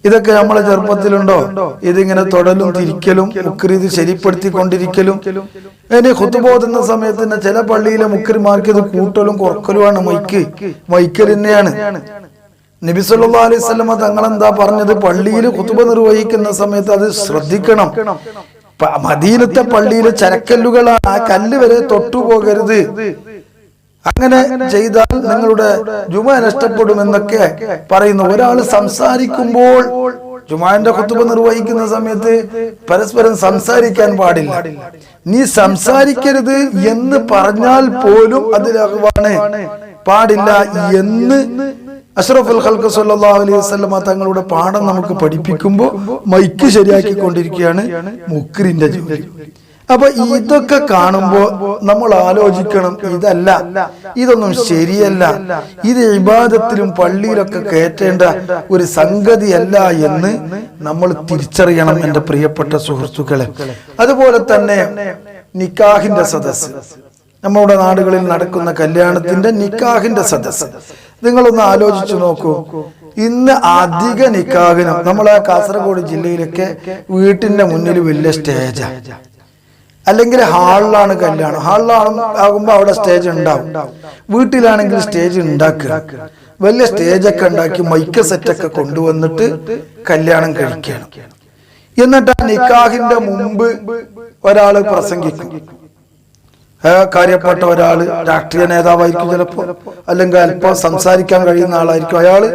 ഇതൊക്കെ നമ്മളെ ചെറുപ്പത്തിലുണ്ടോ? ഇതിങ്ങനെ തൊടലും തിരിക്കലും മുക്രീത് ശരിപ്പെടുത്തിക്കൊണ്ടിരിക്കലും. ഇനി ഖുതുബ ഓതുന്ന സമയത്ത് തന്നെ ചില പള്ളിയിലെ മുക്രിമാർക്ക് ഇത് കൂട്ടലും കുറക്കലുമാണ്. മൈക്കൽ തന്നെയാണ്. നബി സല്ലല്ലാഹു അലൈഹി വസല്ലം തങ്ങളെന്താ പറഞ്ഞത്? പള്ളിയിൽ ഖുതുബ നിർവഹിക്കുന്ന സമയത്ത് അത് ശ്രദ്ധിക്കണം. മദീനത്തെ പള്ളിയിലെ ചരക്കല്ലുകളാണ്, ആ കല്ല് വരെ തൊട്ടുപോകരുത്. അങ്ങനെ ചെയ്താൽ നിങ്ങളുടെ ജുമ നഷ്ടപ്പെടുമെന്നൊക്കെ പറയുന്നു. ഒരാൾ സംസാരിക്കുമ്പോൾ, ജുമാന്റെ ഖുതുബ നിർവഹിക്കുന്ന സമയത്ത് പരസ്പരം സംസാരിക്കാൻ പാടില്ല. നീ സംസാരിക്കരുത് എന്ന് പറഞ്ഞാൽ പോലും അതിലാകുവാണ് പാടില്ല എന്ന് അഷ്റഫുൽ ഖൽഖ് സല്ലല്ലാഹു അലൈഹി വസല്ലം തങ്ങളുടെ പാഠം നമുക്ക് പഠിപ്പിക്കുമ്പോൾ മൈക്ക് ശരിയാക്കിക്കൊണ്ടിരിക്കുകയാണ് മുക്രിന്റെ ജോലി. അപ്പൊ ഇതൊക്കെ കാണുമ്പോ നമ്മൾ ആലോചിക്കണം, ഇതല്ല, ഇതൊന്നും ശരിയല്ല, ഇത് ഇബാദത്തിലും പള്ളിയിലൊക്കെ കയറ്റേണ്ട ഒരു സംഗതിയല്ല എന്ന് നമ്മൾ തിരിച്ചറിയണം എന്റെ പ്രിയപ്പെട്ട സുഹൃത്തുക്കളെ. അതുപോലെ തന്നെ നിക്കാഹിന്റെ സദസ്സ്, നമ്മുടെ നാടുകളിൽ നടക്കുന്ന കല്യാണത്തിന്റെ നിക്കാഹിന്റെ സദസ്സ് നിങ്ങളൊന്ന് ആലോചിച്ചു നോക്കൂ. ഇന്ന് അധിക നിക്കാഹിനും നമ്മളെ കാസർഗോഡ് ജില്ലയിലൊക്കെ വീട്ടിന്റെ മുന്നിൽ വലിയ സ്റ്റേജാ, അല്ലെങ്കിൽ ഹാളിലാണ് കല്യാണം. ഹാളിലാകുമ്പോ അവിടെ സ്റ്റേജ് ഉണ്ടാവും. വീട്ടിലാണെങ്കിൽ സ്റ്റേജ് ഉണ്ടാക്കുക, വലിയ സ്റ്റേജൊക്കെ ഉണ്ടാക്കി മൈക്ക് സെറ്റൊക്കെ കൊണ്ടുവന്നിട്ട് കല്യാണം കഴിക്കണം. എന്നിട്ട് ആ നിക്കാഹിന്റെ മുമ്പ് ഒരാള് പ്രസംഗിക്കും. കാര്യപ്പെട്ട ഒരാള് രാഷ്ട്രീയ നേതാവായിരിക്കും ചിലപ്പോ, അല്ലെങ്കിൽ അല്പം സംസാരിക്കാൻ കഴിയുന്ന ആളായിരിക്കും. അയാള്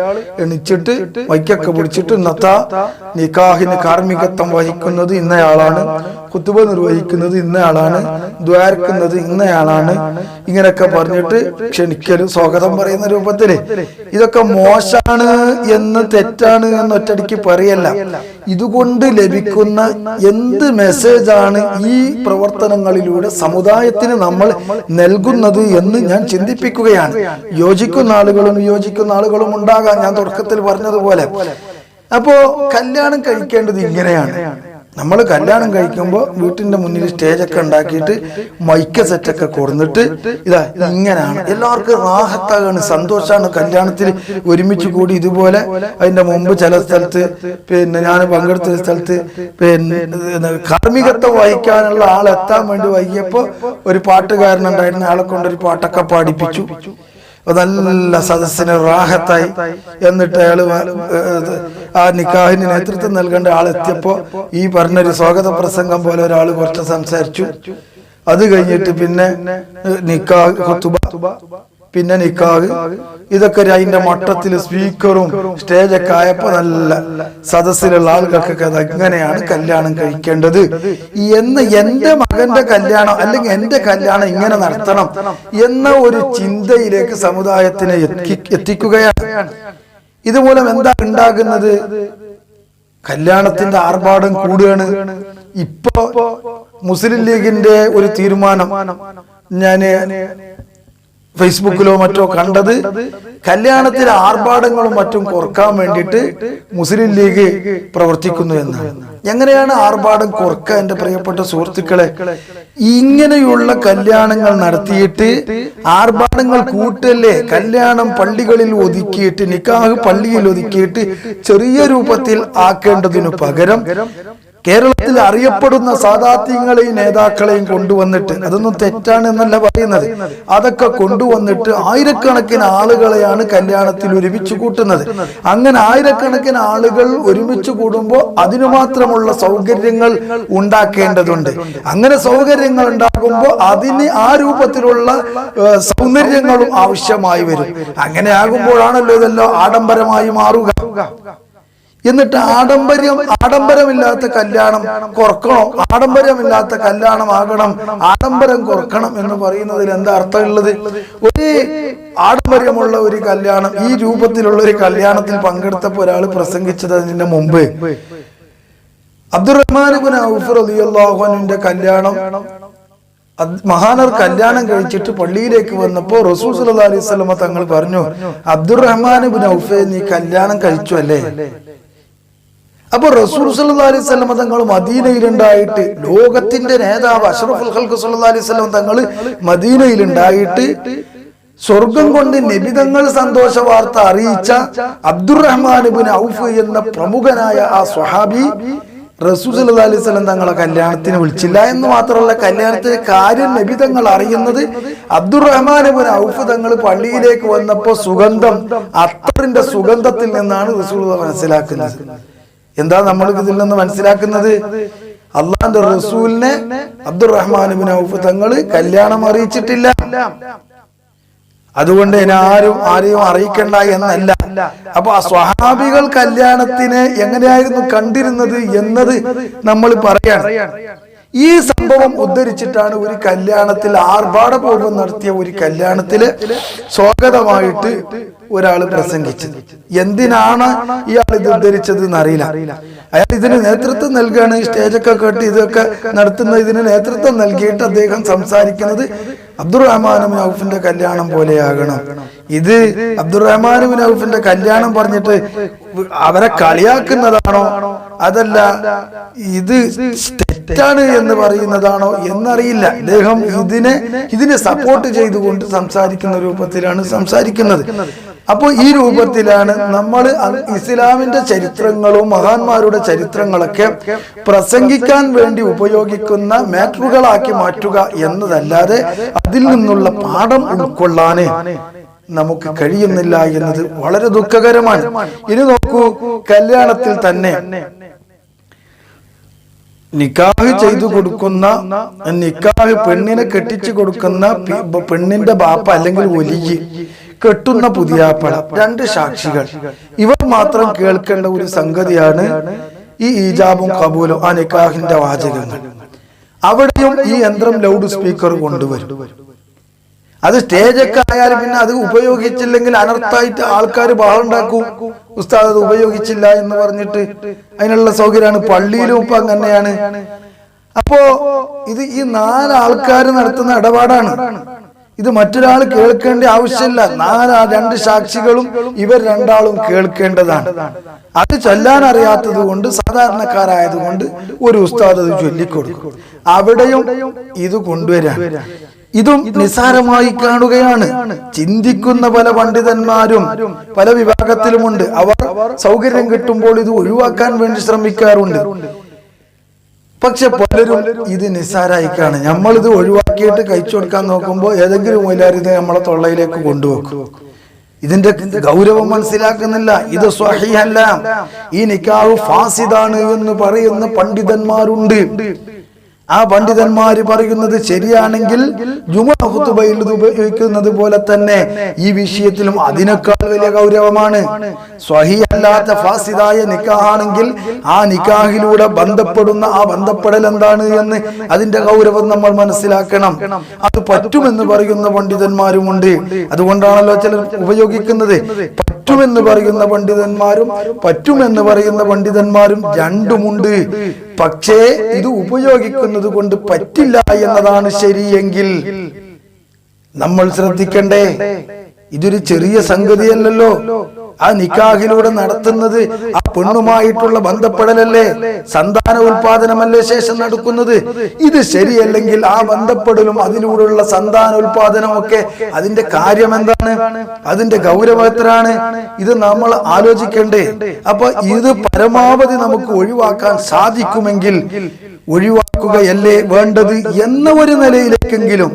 എണിച്ചിട്ട് വൈക്കൊക്കെ പിടിച്ചിട്ട് ഇന്നത്തെ നിക്കാഹിന് കാർമ്മികത്വം വഹിക്കുന്നത് ഇന്നയാളാണ്, ഖുതുബ നിർവഹിക്കുന്നത് ഇന്നയാളാണ്, ദ്വാരക്കുന്നത് ഇന്നയാളാണ്, ഇങ്ങനെയൊക്കെ പറഞ്ഞിട്ട് ക്ഷണിക്കലും സ്വാഗതം പറയുന്ന രൂപത്തില്. ഇതൊക്കെ മോശാണ് എന്ന്, തെറ്റാണ് എന്ന് ഒറ്റടിക്ക് പറയല്ല. ഇതുകൊണ്ട് ലഭിക്കുന്ന എന്ത് മെസ്സേജാണ് ഈ പ്രവർത്തനങ്ങളിലൂടെ സമുദായത്തിന് നമ്മൾ നൽകുന്നത് എന്ന് ഞാൻ ചിന്തിപ്പിക്കുകയാണ്. യോജിക്കുന്ന ആളുകളും വിയോജിക്കുന്ന ആളുകളും ഉണ്ടാകാം, ഞാൻ തുടക്കത്തിൽ പറഞ്ഞതുപോലെ. അപ്പോ കല്യാണം കഴിക്കേണ്ടത് ഇങ്ങനെയാണ്. നമ്മൾ കല്യാണം കഴിക്കുമ്പോൾ വീട്ടിന്റെ മുന്നിൽ സ്റ്റേജൊക്കെ ഉണ്ടാക്കിയിട്ട് മൈക്ക സെറ്റൊക്കെ കൊടുത്തിട്ട് ഇതാ ഇങ്ങനെയാണ്, എല്ലാവർക്കും റാഹത്താണ്, സന്തോഷമാണ്. കല്യാണത്തിൽ ഒരുമിച്ച് കൂടി ഇതുപോലെ അതിന്റെ മുമ്പ് ചില സ്ഥലത്ത് ഞാൻ പങ്കെടുത്ത സ്ഥലത്ത് കാർമ്മികത്വം വഹിക്കാനുള്ള ആളെത്താൻ വേണ്ടി വൈകിയപ്പോ ഒരു പാട്ടുകാരനുണ്ടായിരുന്ന ആളെ കൊണ്ടൊരു പാട്ടൊക്കെ പാടിപ്പിച്ചു. നല്ല സദസ്സിന് റാഹത്തായി. എന്നിട്ട് അയാള് ആ നിക്കാഹിന് നേതൃത്വം നൽകേണ്ട ആളെത്തിയപ്പോ ഈ പറഞ്ഞൊരു സ്വാഗത പ്രസംഗം പോലെ ഒരാൾ കുറച്ച് സംസാരിച്ചു. അത് കഴിഞ്ഞിട്ട് പിന്നെ നിക്കാഹ് ഖുതുബ, പിന്നെ നിക്കാഹ്, ഇതൊക്കെ അതിന്റെ മട്ടത്തിൽ സ്പീക്കറും സ്റ്റേജൊക്കെ ആയപ്പോ നല്ല സദസ്സിലുള്ള ആളുകൾക്കൊക്കെ എങ്ങനെയാണ് കല്യാണം കഴിക്കേണ്ടത് എന്ന്, എന്റെ മകന്റെ കല്യാണം അല്ലെങ്കിൽ എന്റെ കല്യാണം ഇങ്ങനെ നടത്തണം എന്ന ഒരു ചിന്തയിലേക്ക് സമുദായത്തിനെ എത്തിക്കുകയാണ്. ഇതുമൂലം എന്താ ഉണ്ടാകുന്നത്? കല്യാണത്തിന്റെ ആർഭാടം കൂടുകയാണ്. ഇപ്പോ മുസ്ലിം ലീഗിന്റെ ഒരു തീരുമാനം ഞാന് ഫേസ്ബുക്കിലോ മറ്റോ കണ്ടത്, കല്യാണത്തിലെ ആർഭാടങ്ങളും മറ്റും കുറക്കാൻ വേണ്ടിയിട്ട് മുസ്ലിം ലീഗ് പ്രവർത്തിക്കുന്നു എന്നാണ്. എങ്ങനെയാണ് ആർഭാടം കുറക്കുക? എന്റെ പ്രിയപ്പെട്ട സുഹൃത്തുക്കളെ, ഇങ്ങനെയുള്ള കല്യാണങ്ങൾ നടത്തിയിട്ട് ആർഭാടങ്ങൾ കൂട്ടല്ലേ. കല്യാണം പള്ളികളിൽ ഒതുക്കിയിട്ട്, നിക്കാഹ് പള്ളിയിൽ ഒതുക്കിയിട്ട് ചെറിയ രൂപത്തിൽ ആക്കേണ്ടതിനു പകരം കേരളത്തിൽ അറിയപ്പെടുന്ന സാദാത്യങ്ങളെയും നേതാക്കളെയും കൊണ്ടുവന്നിട്ട്, അതൊന്നും തെറ്റാണ് എന്നല്ല പറയുന്നത്, അതൊക്കെ കൊണ്ടുവന്നിട്ട് ആയിരക്കണക്കിന് ആളുകളെയാണ് കല്യാണത്തിൽ ഒരുമിച്ച് കൂട്ടുന്നത്. അങ്ങനെ ആയിരക്കണക്കിന് ആളുകൾ ഒരുമിച്ച് കൂടുമ്പോൾ അതിനു മാത്രമുള്ള സൗകര്യങ്ങൾ ഉണ്ടാക്കേണ്ടതുണ്ട്. അങ്ങനെ സൗകര്യങ്ങൾ ഉണ്ടാകുമ്പോൾ അതിന് ആ രൂപത്തിലുള്ള സൗന്ദര്യങ്ങളും ആവശ്യമായി വരും. അങ്ങനെ ആകുമ്പോഴാണല്ലോ ഇതെല്ലാം ആഡംബരമായി മാറുക. എന്നിട്ട് ആഡംബരമില്ലാത്ത കല്യാണം കുറക്കണം, ആഡംബരമില്ലാത്ത കല്യാണം ആകണം, ആഡംബരം കുറക്കണം എന്ന് പറയുന്നതിൽ എന്താ അർത്ഥമുള്ളത്? ഒരു ആഡംബരമുള്ള ഒരു കല്യാണം, ഈ രൂപത്തിലുള്ള ഒരു കല്യാണത്തിൽ പങ്കെടുത്തപ്പോൾ ഒരാൾ പ്രസംഗിച്ചതിന് മുമ്പ് അബ്ദുറഹ്മാൻ ഇബ്നു ഔഫ് റളിയല്ലാഹു അൻഹുവിന്റെ കല്യാണം, മഹാനർ കല്യാണം കഴിച്ചിട്ട് പള്ളിയിലേക്ക് വന്നപ്പോ റസൂൽ സല്ലല്ലാഹു അലൈഹി വസല്ലം തങ്ങൾ പറഞ്ഞു, അബ്ദുറഹ്മാൻ ഇബ്നു ഔഫ് നീ കല്യാണം കഴിച്ചു അല്ലേ? അപ്പൊ റസൂൽ സല്ലല്ലാഹു അലൈഹി വസല്ലം തങ്ങൾ മദീനയിലുണ്ടായിട്ട്, ലോകത്തിന്റെ നേതാവ് അഷ്റഫുൽ ഖൽഖ് സല്ലല്ലാഹു അലൈഹി വസല്ലം തങ്ങൾ മദീനയിലുണ്ടായിട്ട് സ്വർഗം കൊണ്ട് നബിതങ്ങൾ സന്തോഷ വാർത്ത അറിയിച്ച അബ്ദുറഹ്മാൻ ഇബ്നു ഔഫ് എന്ന പ്രമുഖനായ ആ സ്വഹാബി റസൂൽ സല്ലല്ലാഹു അലൈഹി വസല്ലം തങ്ങളെ കല്യാണത്തിന് വിളിച്ചില്ല എന്ന് മാത്രമല്ല, കല്യാണത്തിന് കാര്യം നബിതങ്ങൾ അറിയുന്നത് അബ്ദുറഹ്മാൻ ഇബ്നു ഔഫ് തങ്ങൾ പള്ളിയിലേക്ക് വന്നപ്പോ സുഗന്ധം, അത്തറിന്റെ സുഗന്ധത്തിൽ നിന്നാണ് റസൂൽ മനസ്സിലാക്കുന്നത്. എന്താ നമ്മൾ ഇതിൽ നിന്ന് മനസ്സിലാക്കുന്നത്? അള്ളാന്റെ റസൂലിനെ അബ്ദുറഹ്മാൻ ഇബ്നു ഔഫ് തങ്ങൾ കല്യാണം അറിയിച്ചിട്ടില്ല. അതുകൊണ്ട് ആരെയും അറിയിക്കണ്ട എന്നല്ല. അപ്പൊ ആ സ്വഹാബികൾ കല്യാണത്തിനെ എങ്ങനെയായിരുന്നു കണ്ടിരുന്നത് എന്നത് നമ്മൾ പറയാണ്. ഈ സംഭവം ഉദ്ധരിച്ചിട്ടാണ് ഒരു കല്യാണത്തിൽ, ആർഭാടപൂർവ്വം നടത്തിയ ഒരു കല്യാണത്തില് സ്വാഗതമായിട്ട് ഒരാൾ പ്രസംഗിച്ചത്. എന്തിനാണ് ഇയാൾ ഇത് ഉദ്ധരിച്ചത് എന്നറിയില്ല. അയാൾ ഇതിന് നേതൃത്വം നൽകുകയാണ്, സ്റ്റേജൊക്കെ കെട്ടി ഇതൊക്കെ നടത്തുന്ന ഇതിന് നേതൃത്വം നൽകിയിട്ട് അദ്ദേഹം സംസാരിക്കുന്നത് അബ്ദുറഹ്മാൻ ഇബ്നു ഔഫിന്റെ കല്യാണം പോലെയാകണം. ഇത് അബ്ദുറഹ്മാൻ ഇബ്നു ഔഫിന്റെ കല്യാണം പറഞ്ഞിട്ട് അവരെ കളിയാക്കുന്നതാണോ അതല്ല ഇത് തെറ്റാണ് എന്ന് പറയുന്നതാണോ എന്നറിയില്ല. അദ്ദേഹം ഇതിനെ സപ്പോർട്ട് ചെയ്തുകൊണ്ട് സംസാരിക്കുന്ന രൂപത്തിലാണ് സംസാരിക്കുന്നത്. അപ്പോൾ ഈ രൂപത്തിലാണ് നമ്മൾ ഇസ്ലാമിന്റെ ചരിത്രങ്ങളും മഹാന്മാരുടെ ചരിത്രങ്ങളൊക്കെ പ്രസംഗിക്കാൻ വേണ്ടി ഉപയോഗിക്കുന്ന മാറ്ററുകളാക്കി മാറ്റുക എന്നതല്ലാതെ അതിൽ നിന്നുള്ള പാഠം ഉൾക്കൊള്ളാന് നമുക്ക് കഴിയുന്നില്ല എന്നത് വളരെ ദുഃഖകരമാണ്. ഇനി നോക്കൂ, കല്യാണത്തിൽ തന്നെ നിക്കാഹ് ചെയ്തു കൊടുക്കുന്ന, നിക്കാഹ് പെണ്ണിനെ കെട്ടിച്ചു കൊടുക്കുന്ന പെണ്ണിന്റെ ബാപ്പ അല്ലെങ്കിൽ വലിയ കെട്ടുന്ന പുതിയാപ്പള, രണ്ട് സാക്ഷികൾ, ഇവർ മാത്രം കേൾക്കേണ്ട ഒരു സംഗതിയാണ് ഈ ഈജാബും കബൂലും, ആ നിക്കാഹിന്റെ വാചകങ്ങൾ. അവിടെയും ഈ യന്ത്രം ലൗഡ് സ്പീക്കർ കൊണ്ടുവരും. അത് സ്റ്റേജൊക്കെ ആയാലും പിന്നെ അത് ഉപയോഗിച്ചില്ലെങ്കിൽ അനർത്ഥായിട്ട് ആൾക്കാർ ബഹളുണ്ടാക്കും. ഉസ്താദ് അത് ഉപയോഗിച്ചില്ല എന്ന് പറഞ്ഞിട്ട് അതിനുള്ള സൗകര്യമാണ്. പള്ളിയിലും ഇപ്പൊ അങ്ങനെയാണ്. അപ്പോ ഇത് ഈ 4 ആൾക്കാർ നടത്തുന്ന ഇടപാടാണ്. ഇത് മറ്റൊരാൾ കേൾക്കേണ്ട ആവശ്യമില്ല. 2 സാക്ഷികളും ഇവർ 2 ആളും കേൾക്കേണ്ടതാണ്. അത് ചൊല്ലാൻ അറിയാത്തത് കൊണ്ട്, സാധാരണക്കാരായതുകൊണ്ട് ഒരു ഉസ്താദ് അത് ചൊല്ലിക്കൊടുക്കും. അവിടെയും ഇത് കൊണ്ടുവരാൻ, ഇതും നിസാരമായി കാണുകയാണ്. ചിന്തിക്കുന്ന പല പണ്ഡിതന്മാരും പല വിഭാഗത്തിലുമുണ്ട്. അവർ സൗകര്യം കിട്ടുമ്പോൾ ഇത് ഒഴിവാക്കാൻ വേണ്ടി ശ്രമിക്കാറുണ്ട്. പക്ഷെ പലരും ഇത് നിസ്സാരായി കാണും. നമ്മളിത് ഒഴിവാക്കിയിട്ട് കഴിച്ചു കൊടുക്കാൻ നോക്കുമ്പോൾ ഏതെങ്കിലും മൊയിലാർ ഇത് നമ്മളെ തൊള്ളയിലേക്ക് കൊണ്ടുവെക്കും. ഇതിന്റെ ഗൗരവം മനസ്സിലാക്കുന്നില്ല. ഇത് സ്വഹീഹല്ല, ഈ നിക്കാഹ് ഫാസിദാണ് എന്ന് പറയുന്ന പണ്ഡിതന്മാരുണ്ട്. ആ പണ്ഡിതന്മാര് പറയുന്നത് ശരിയാണെങ്കിൽ ജുമുഅ ഖുതുബയിൽ ഇത് ഉപയോഗിക്കുന്നത് പോലെ തന്നെ ഈ വിഷയത്തിലും അതിനേക്കാൾ വലിയ ഗൗരവമാണ്. സ്വഹീഹല്ലാത്ത ഫാസിദായ നിക്കാഹാണെങ്കിൽ ആ നിക്കാഹിലൂടെ ബന്ധപ്പെടുന്ന ആ ബന്ധപ്പെടൽ എന്താണ് എന്ന് അതിന്റെ ഗൗരവം നമ്മൾ മനസ്സിലാക്കണം. അത് പറ്റുമെന്ന് പറയുന്ന പണ്ഡിതന്മാരുമുണ്ട്. അതുകൊണ്ടാണല്ലോ ചിലർ ഉപയോഗിക്കുന്നത്. പറ്റുമെന്ന് പറയുന്ന പണ്ഡിതന്മാരും പറ്റുമെന്ന് പറയുന്ന പണ്ഡിതന്മാരും രണ്ടുമുണ്ട്. പക്ഷേ ഇത് ഉപയോഗിക്കുന്നത് കൊണ്ട് പറ്റില്ല എന്നതാണ് ശരിയെങ്കിൽ നമ്മൾ ശ്രദ്ധിക്കണ്ടേ. ഇതൊരു ചെറിയ സംഗതിയല്ലല്ലോ. ആ നിക്കാഹിലൂടെ നടത്തുന്നത് ആ പെണ്ണുമായിട്ടുള്ള ബന്ധപ്പെടലല്ലേ, സന്താന ഉൽപാദനമല്ലേ ശേഷം നടക്കുന്നത്. ഇത് ശരിയല്ലെങ്കിൽ ആ ബന്ധപ്പെടലും അതിലൂടെയുള്ള സന്താന ഉൽപാദനമൊക്കെ അതിന്റെ കാര്യം എന്താണ്, അതിന്റെ ഗൗരവം എത്രയാണ്, ഇത് നമ്മൾ ആലോചിക്കണ്ടേ. അപ്പൊ ഇത് പരമാവധി നമുക്ക് ഒഴിവാക്കാൻ സാധിക്കുമെങ്കിൽ ഒഴിവാക്കുകയല്ലേ വേണ്ടത് എന്ന ഒരു നിലയിലേക്കെങ്കിലും,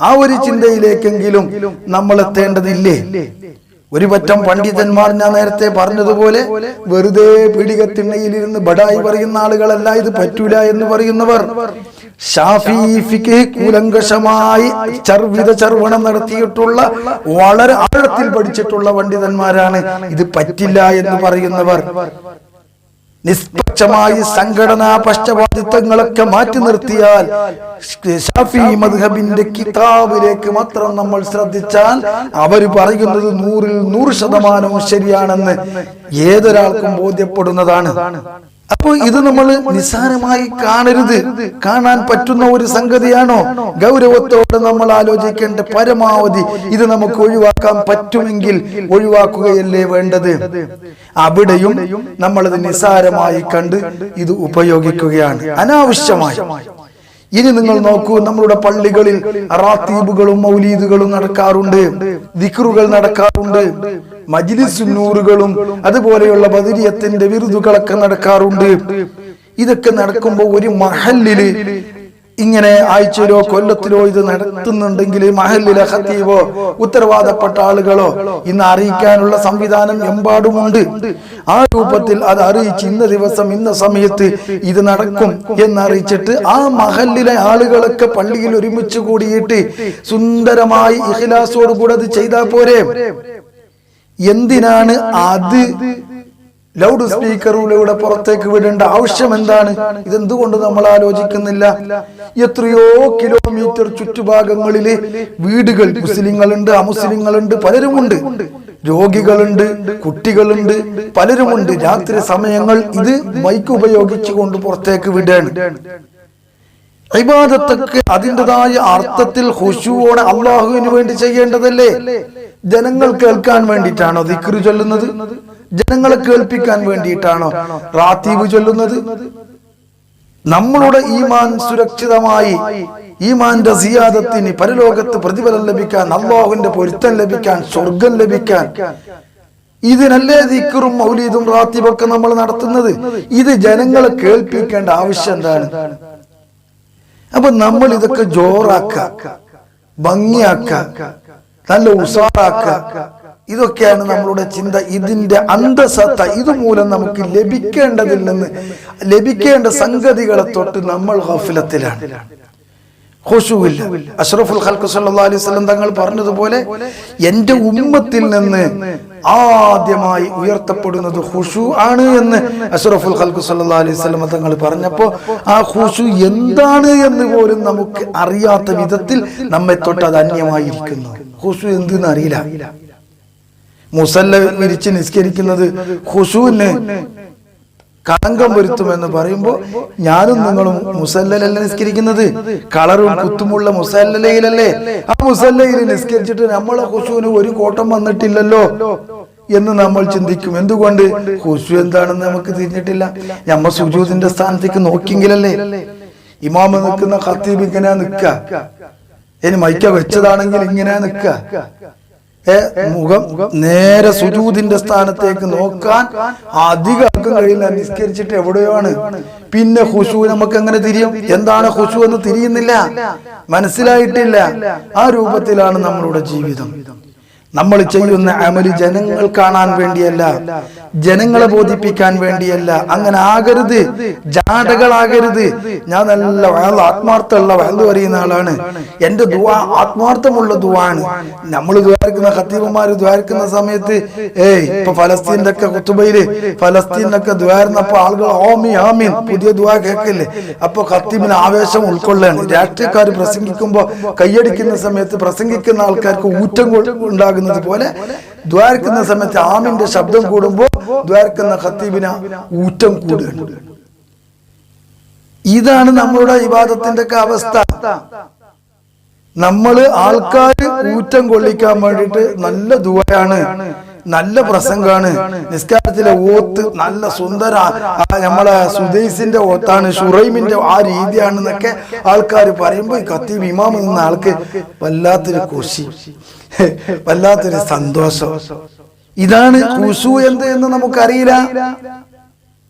ആ ഒരു ചിന്തയിലേക്കെങ്കിലും നമ്മൾ എത്തേണ്ടതില്ലേ. ഒരു പറ്റം പണ്ഡിതന്മാർ, ഞാൻ നേരത്തെ പറഞ്ഞതുപോലെ, വെറുതെ പീഡികത്തിണ്ണയിലിരുന്ന് ബഡായി പറയുന്ന ആളുകളല്ല, ഇത് പറ്റൂല എന്ന് പറയുന്നവർ. ശാഫിഈ ഫിഖ് കൂലങ്കഷമായി ചർവണം നടത്തിയിട്ടുള്ള, വളരെ ആഴത്തിൽ പഠിച്ചിട്ടുള്ള പണ്ഡിതന്മാരാണ്. ഇത് പറ്റില്ല എന്ന് പറയുന്നവർ. നിഷ്പക്ഷമായി സംഘടനാ പക്ഷപാതിത്വങ്ങളൊക്കെ മാറ്റി നിർത്തിയാൽ ശാഫിഈ മദ്ഹബിന്റെ കിതാബിലേക്ക് മാത്രം നമ്മൾ ശ്രദ്ധിച്ചാൽ അവർ പറയുന്നത് 100% ശരിയാണെന്ന് ഏതൊരാൾക്കും ബോധ്യപ്പെടുന്നതാണ്. അപ്പോൾ ഇത് നമ്മൾ നിസ്സാരമായി കാണരുത്. കാണാൻ പറ്റുന്ന ഒരു സംഗതിയാണോ? ഗൗരവത്തോടെ നമ്മൾ ആലോചിക്കേണ്ട. പരമാവധി ഇത് നമുക്ക് ഒഴിവാക്കാൻ പറ്റുമെങ്കിൽ ഒഴിവാക്കുകയല്ലേ വേണ്ടത്. അവിടെയും നമ്മളത് നിസ്സാരമായി കണ്ട് ഇത് ഉപയോഗിക്കുകയാണ് അനാവശ്യമായി. ഇനി നിങ്ങൾ നോക്കൂ, നമ്മളുടെ പള്ളികളിൽ റാത്തീബുകളും മൗലീദുകളും നടക്കാറുണ്ട്, ദിക്റുകൾ നടക്കാറുണ്ട്, മജ്ലിസ് നൂറുകളും അതുപോലെയുള്ള ബദരിയത്തിന്റെ വിരുദുകളൊക്കെ നടക്കാറുണ്ട്. ഇതൊക്കെ നടക്കുമ്പോൾ ഒരു മഹല്ലില് ഇങ്ങനെ ആഴ്ചയിലോ കൊല്ലത്തിലോ ഇത് നടത്തുന്നുണ്ടെങ്കിൽ മഹല്ലിലെ ഖതീബോ ഉത്തരവാദപ്പെട്ട ആളുകളോ ഇന്ന് അറിയിക്കാനുള്ള സംവിധാനം എമ്പാടുമുണ്ട്. ആ രൂപത്തിൽ അത് അറിയിച്ച് ഇന്ന ദിവസം ഇന്ന സമയത്ത് ഇത് നടക്കും എന്നറിയിച്ചിട്ട് ആ മഹല്ലിലെ ആളുകളൊക്കെ പള്ളിയിൽ ഒരുമിച്ച് കൂടിയിട്ട് സുന്ദരമായി ഇഖ്ലാസോട് കൂടെ അത് ചെയ്താൽ പോരെ? എന്തിനാണ് അത് ലൗഡ് സ്പീക്കറിലൂടെ പുറത്തേക്ക് വിടേണ്ട ആവശ്യം എന്താണ്? ഇതെന്തുകൊണ്ട് നമ്മൾ ആലോചിക്കുന്നില്ല? എത്രയോ കിലോമീറ്റർ ചുറ്റുഭാഗങ്ങളില് വീടുകൾ, മുസ്ലിങ്ങളുണ്ട്, അമുസ്ലിങ്ങളുണ്ട്, പലരുമുണ്ട്, രോഗികളുണ്ട്, കുട്ടികളുണ്ട്, പലരുമുണ്ട്. രാത്രി സമയങ്ങൾ ഇത് മൈക്ക് ഉപയോഗിച്ചുകൊണ്ട് പുറത്തേക്ക് വിടാണ്. ഇബാദത്തൊക്കെ അതിൻ്റെതായ അർത്ഥത്തിൽ ഖുശൂഅോടെ അല്ലാഹുവിന് വേണ്ടി ചെയ്യേണ്ടതല്ലേ? ജനങ്ങൾ കേൾക്കാൻ വേണ്ടിയിട്ടാണോ ദിക്ർ ചൊല്ലുന്നത്? ജനങ്ങളെ കേൾപ്പിക്കാൻ വേണ്ടിയിട്ടാണോ റാത്തീബ് ചൊല്ലുന്നത്? നമ്മളുടെ ഈമാൻ സുരക്ഷിതമായി, ഈമാന്റെ സിയാദത്തിന്, പരലോകത്ത് പ്രതിഫലം ലഭിക്കാൻ, അല്ലാഹുവിന്റെ പൊരുത്തം ലഭിക്കാൻ, സ്വർഗം ലഭിക്കാൻ ഇതിനല്ലേ ദിക്റും മൗലീദും റാത്തീബൊക്കെ നമ്മൾ നടത്തുന്നത്? ഇത് ജനങ്ങളെ കേൾപ്പിക്കേണ്ട ആവശ്യം എന്താണ്? അപ്പൊ നമ്മൾ ഇതൊക്കെ ജോറാക്ക, ഭംഗിയാക്ക, നല്ല ഉസാറാക്ക, ഇതൊക്കെയാണ് നമ്മളുടെ ചിന്ത. ഇതിന്റെ അന്തസത്ത ഇതുമൂലം നമുക്ക് ലഭിക്കേണ്ടതിൽ നിന്ന് ലഭിക്കേണ്ട സംഗതികളെ തൊട്ട് നമ്മൾ ഗഫലത്തിലാണ്. ഖുശൂഇല്ല. അഷ്റഫുൽ ഖൽഖ് സല്ലല്ലാഹു അലൈഹി വസല്ലം തങ്ങൾ പറഞ്ഞതുപോലെ എൻ്റെ ഉമ്മത്തിൽ നിന്ന് ആദ്യമായി ഉയർത്തപ്പെടുന്നത് ഖുശൂ ആണ് എന്ന് അഷ്റഫുൽ ഖൽഖ് സല്ലല്ലാഹു അലൈഹി വസല്ലം തങ്ങൾ പറഞ്ഞപ്പോൾ ആ ഖുശൂ എന്താണ് എന്ന് പോലും നമുക്ക് അറിയാത്ത വിധത്തിൽ നമ്മെ തൊട്ട് അത് അന്യമായിരിക്കുന്നു. ഖുശൂ എന്തെന്ന് അറിയില്ല. മുസല്ല വിരിച്ച് നിസ്കരിക്കുന്നത് ഖുശൂന് കളങ്കം വരുത്തുമെന്ന് പറയുമ്പോൾ ഞാനും നിങ്ങളും മുസല്ലലല്ല നിസ്കരിക്കുന്നത്, കളറും കുത്തുമുള്ള മുസല്ലയിലല്ലേ. ആ മുസല്ലയിൽ നിസ്കരിച്ചിട്ട് നമ്മളെ ഖുശൂന് ഒരു കോട്ടം വന്നിട്ടില്ലല്ലോ എന്ന് നമ്മൾ ചിന്തിക്കും. എന്തുകൊണ്ട്? ഖുശൂ എന്താണെന്ന് നമുക്ക് തിരിഞ്ഞിട്ടില്ല. നമ്മ സുജൂദിന്റെ സ്ഥാനത്തേക്ക് നോക്കിയെങ്കിലല്ലേ. ഇമാമ നിൽക്കുന്ന ഖത്തീബ് ഇങ്ങനെ നിൽക്ക, ഇനി മൈക്ക വെച്ചതാണെങ്കിൽ ഇങ്ങനെ നിൽക്ക, മുഖം നേരെ സുജൂദിന്റെ സ്ഥാനത്തേക്ക് നോക്കാൻ അധികം കഴിയില്ല. നിസ്കരിച്ചിട്ട് എവിടെയാണ്. പിന്നെ ഖുശൂ നമുക്ക് എങ്ങനെ തിരിയും? എന്താണ് ഖുശൂ എന്ന് തിരിയുന്നില്ല, മനസ്സിലായിട്ടില്ല. ആ രൂപത്തിലാണ് നമ്മളുടെ ജീവിതം. നമ്മൾ ചെയ്യുന്ന അമല് ജനങ്ങൾ കാണാൻ വേണ്ടിയല്ല, ജനങ്ങളെ ബോധിപ്പിക്കാൻ വേണ്ടിയല്ല. അങ്ങനെ ആകരുത്, ജാടകളാകരുത്. ഞാൻ നല്ല ആത്മാർത്ഥമുള്ള വയലു അറിയുന്ന ആളാണ്, എന്റെ ദുആ ആത്മാർത്ഥമുള്ള ദുആണ്. നമ്മൾ ദ്വാരക്കുന്ന ഖത്തീബുമാര് ദ്വാരക്കുന്ന സമയത്ത് ഇപ്പൊ ഫലസ്തീന്റെ ഒക്കെ ഖുതുബയില് ഫലസ്തീനൊക്കെ ദ്വാരുന്നപ്പോ ആളുകൾ ആമീൻ ആമീൻ പുതിയ ദുആ കേൾക്കില്ലേ. അപ്പൊ ഖത്തീബിന് ആവേശം ഉൾക്കൊള്ളാണ്. രാഷ്ട്രീയക്കാർ പ്രസംഗിക്കുമ്പോ കൈയടിക്കുന്ന സമയത്ത് പ്രസംഗിക്കുന്ന ആൾക്കാർക്ക് ഊറ്റം ഉണ്ടാകുന്നത് പോലെ ദ്വാരക്കുന്ന സമയത്ത് ആമിന്റെ ശബ്ദം കൂടുമ്പോ ദ്വാരക്കുന്ന ഖത്തീബിന് ഊറ്റം കൂടുകയാണ്. ഇതാണ് നമ്മളുടെ ഇബാദത്തിന്റെ ഒക്കെ അവസ്ഥ. നമ്മള് ആൾക്കാര് ഊറ്റം കൊള്ളിക്കാൻ വേണ്ടിയിട്ട് നല്ല ദുആയാണ്, നല്ല പ്രസംഗാണ്, നിസ്കാരത്തിലെ ഓത്ത് നല്ല സുന്ദര നമ്മളെ സുദൈസിന്റെ ഓത്താണ്, ഷുറൈമിന്റെ ആ രീതിയാണെന്നൊക്കെ ആൾക്കാർ പറയുമ്പോ ഈ ഖത്തീബ് ഇമാം നിന്ന ആൾക്ക് വല്ലാത്തൊരു ഖുശി, വല്ലാത്തൊരു സന്തോഷം. ഇതാണ് ഖുശൂ എന്ത് എന്ന് നമുക്കറിയില്ല,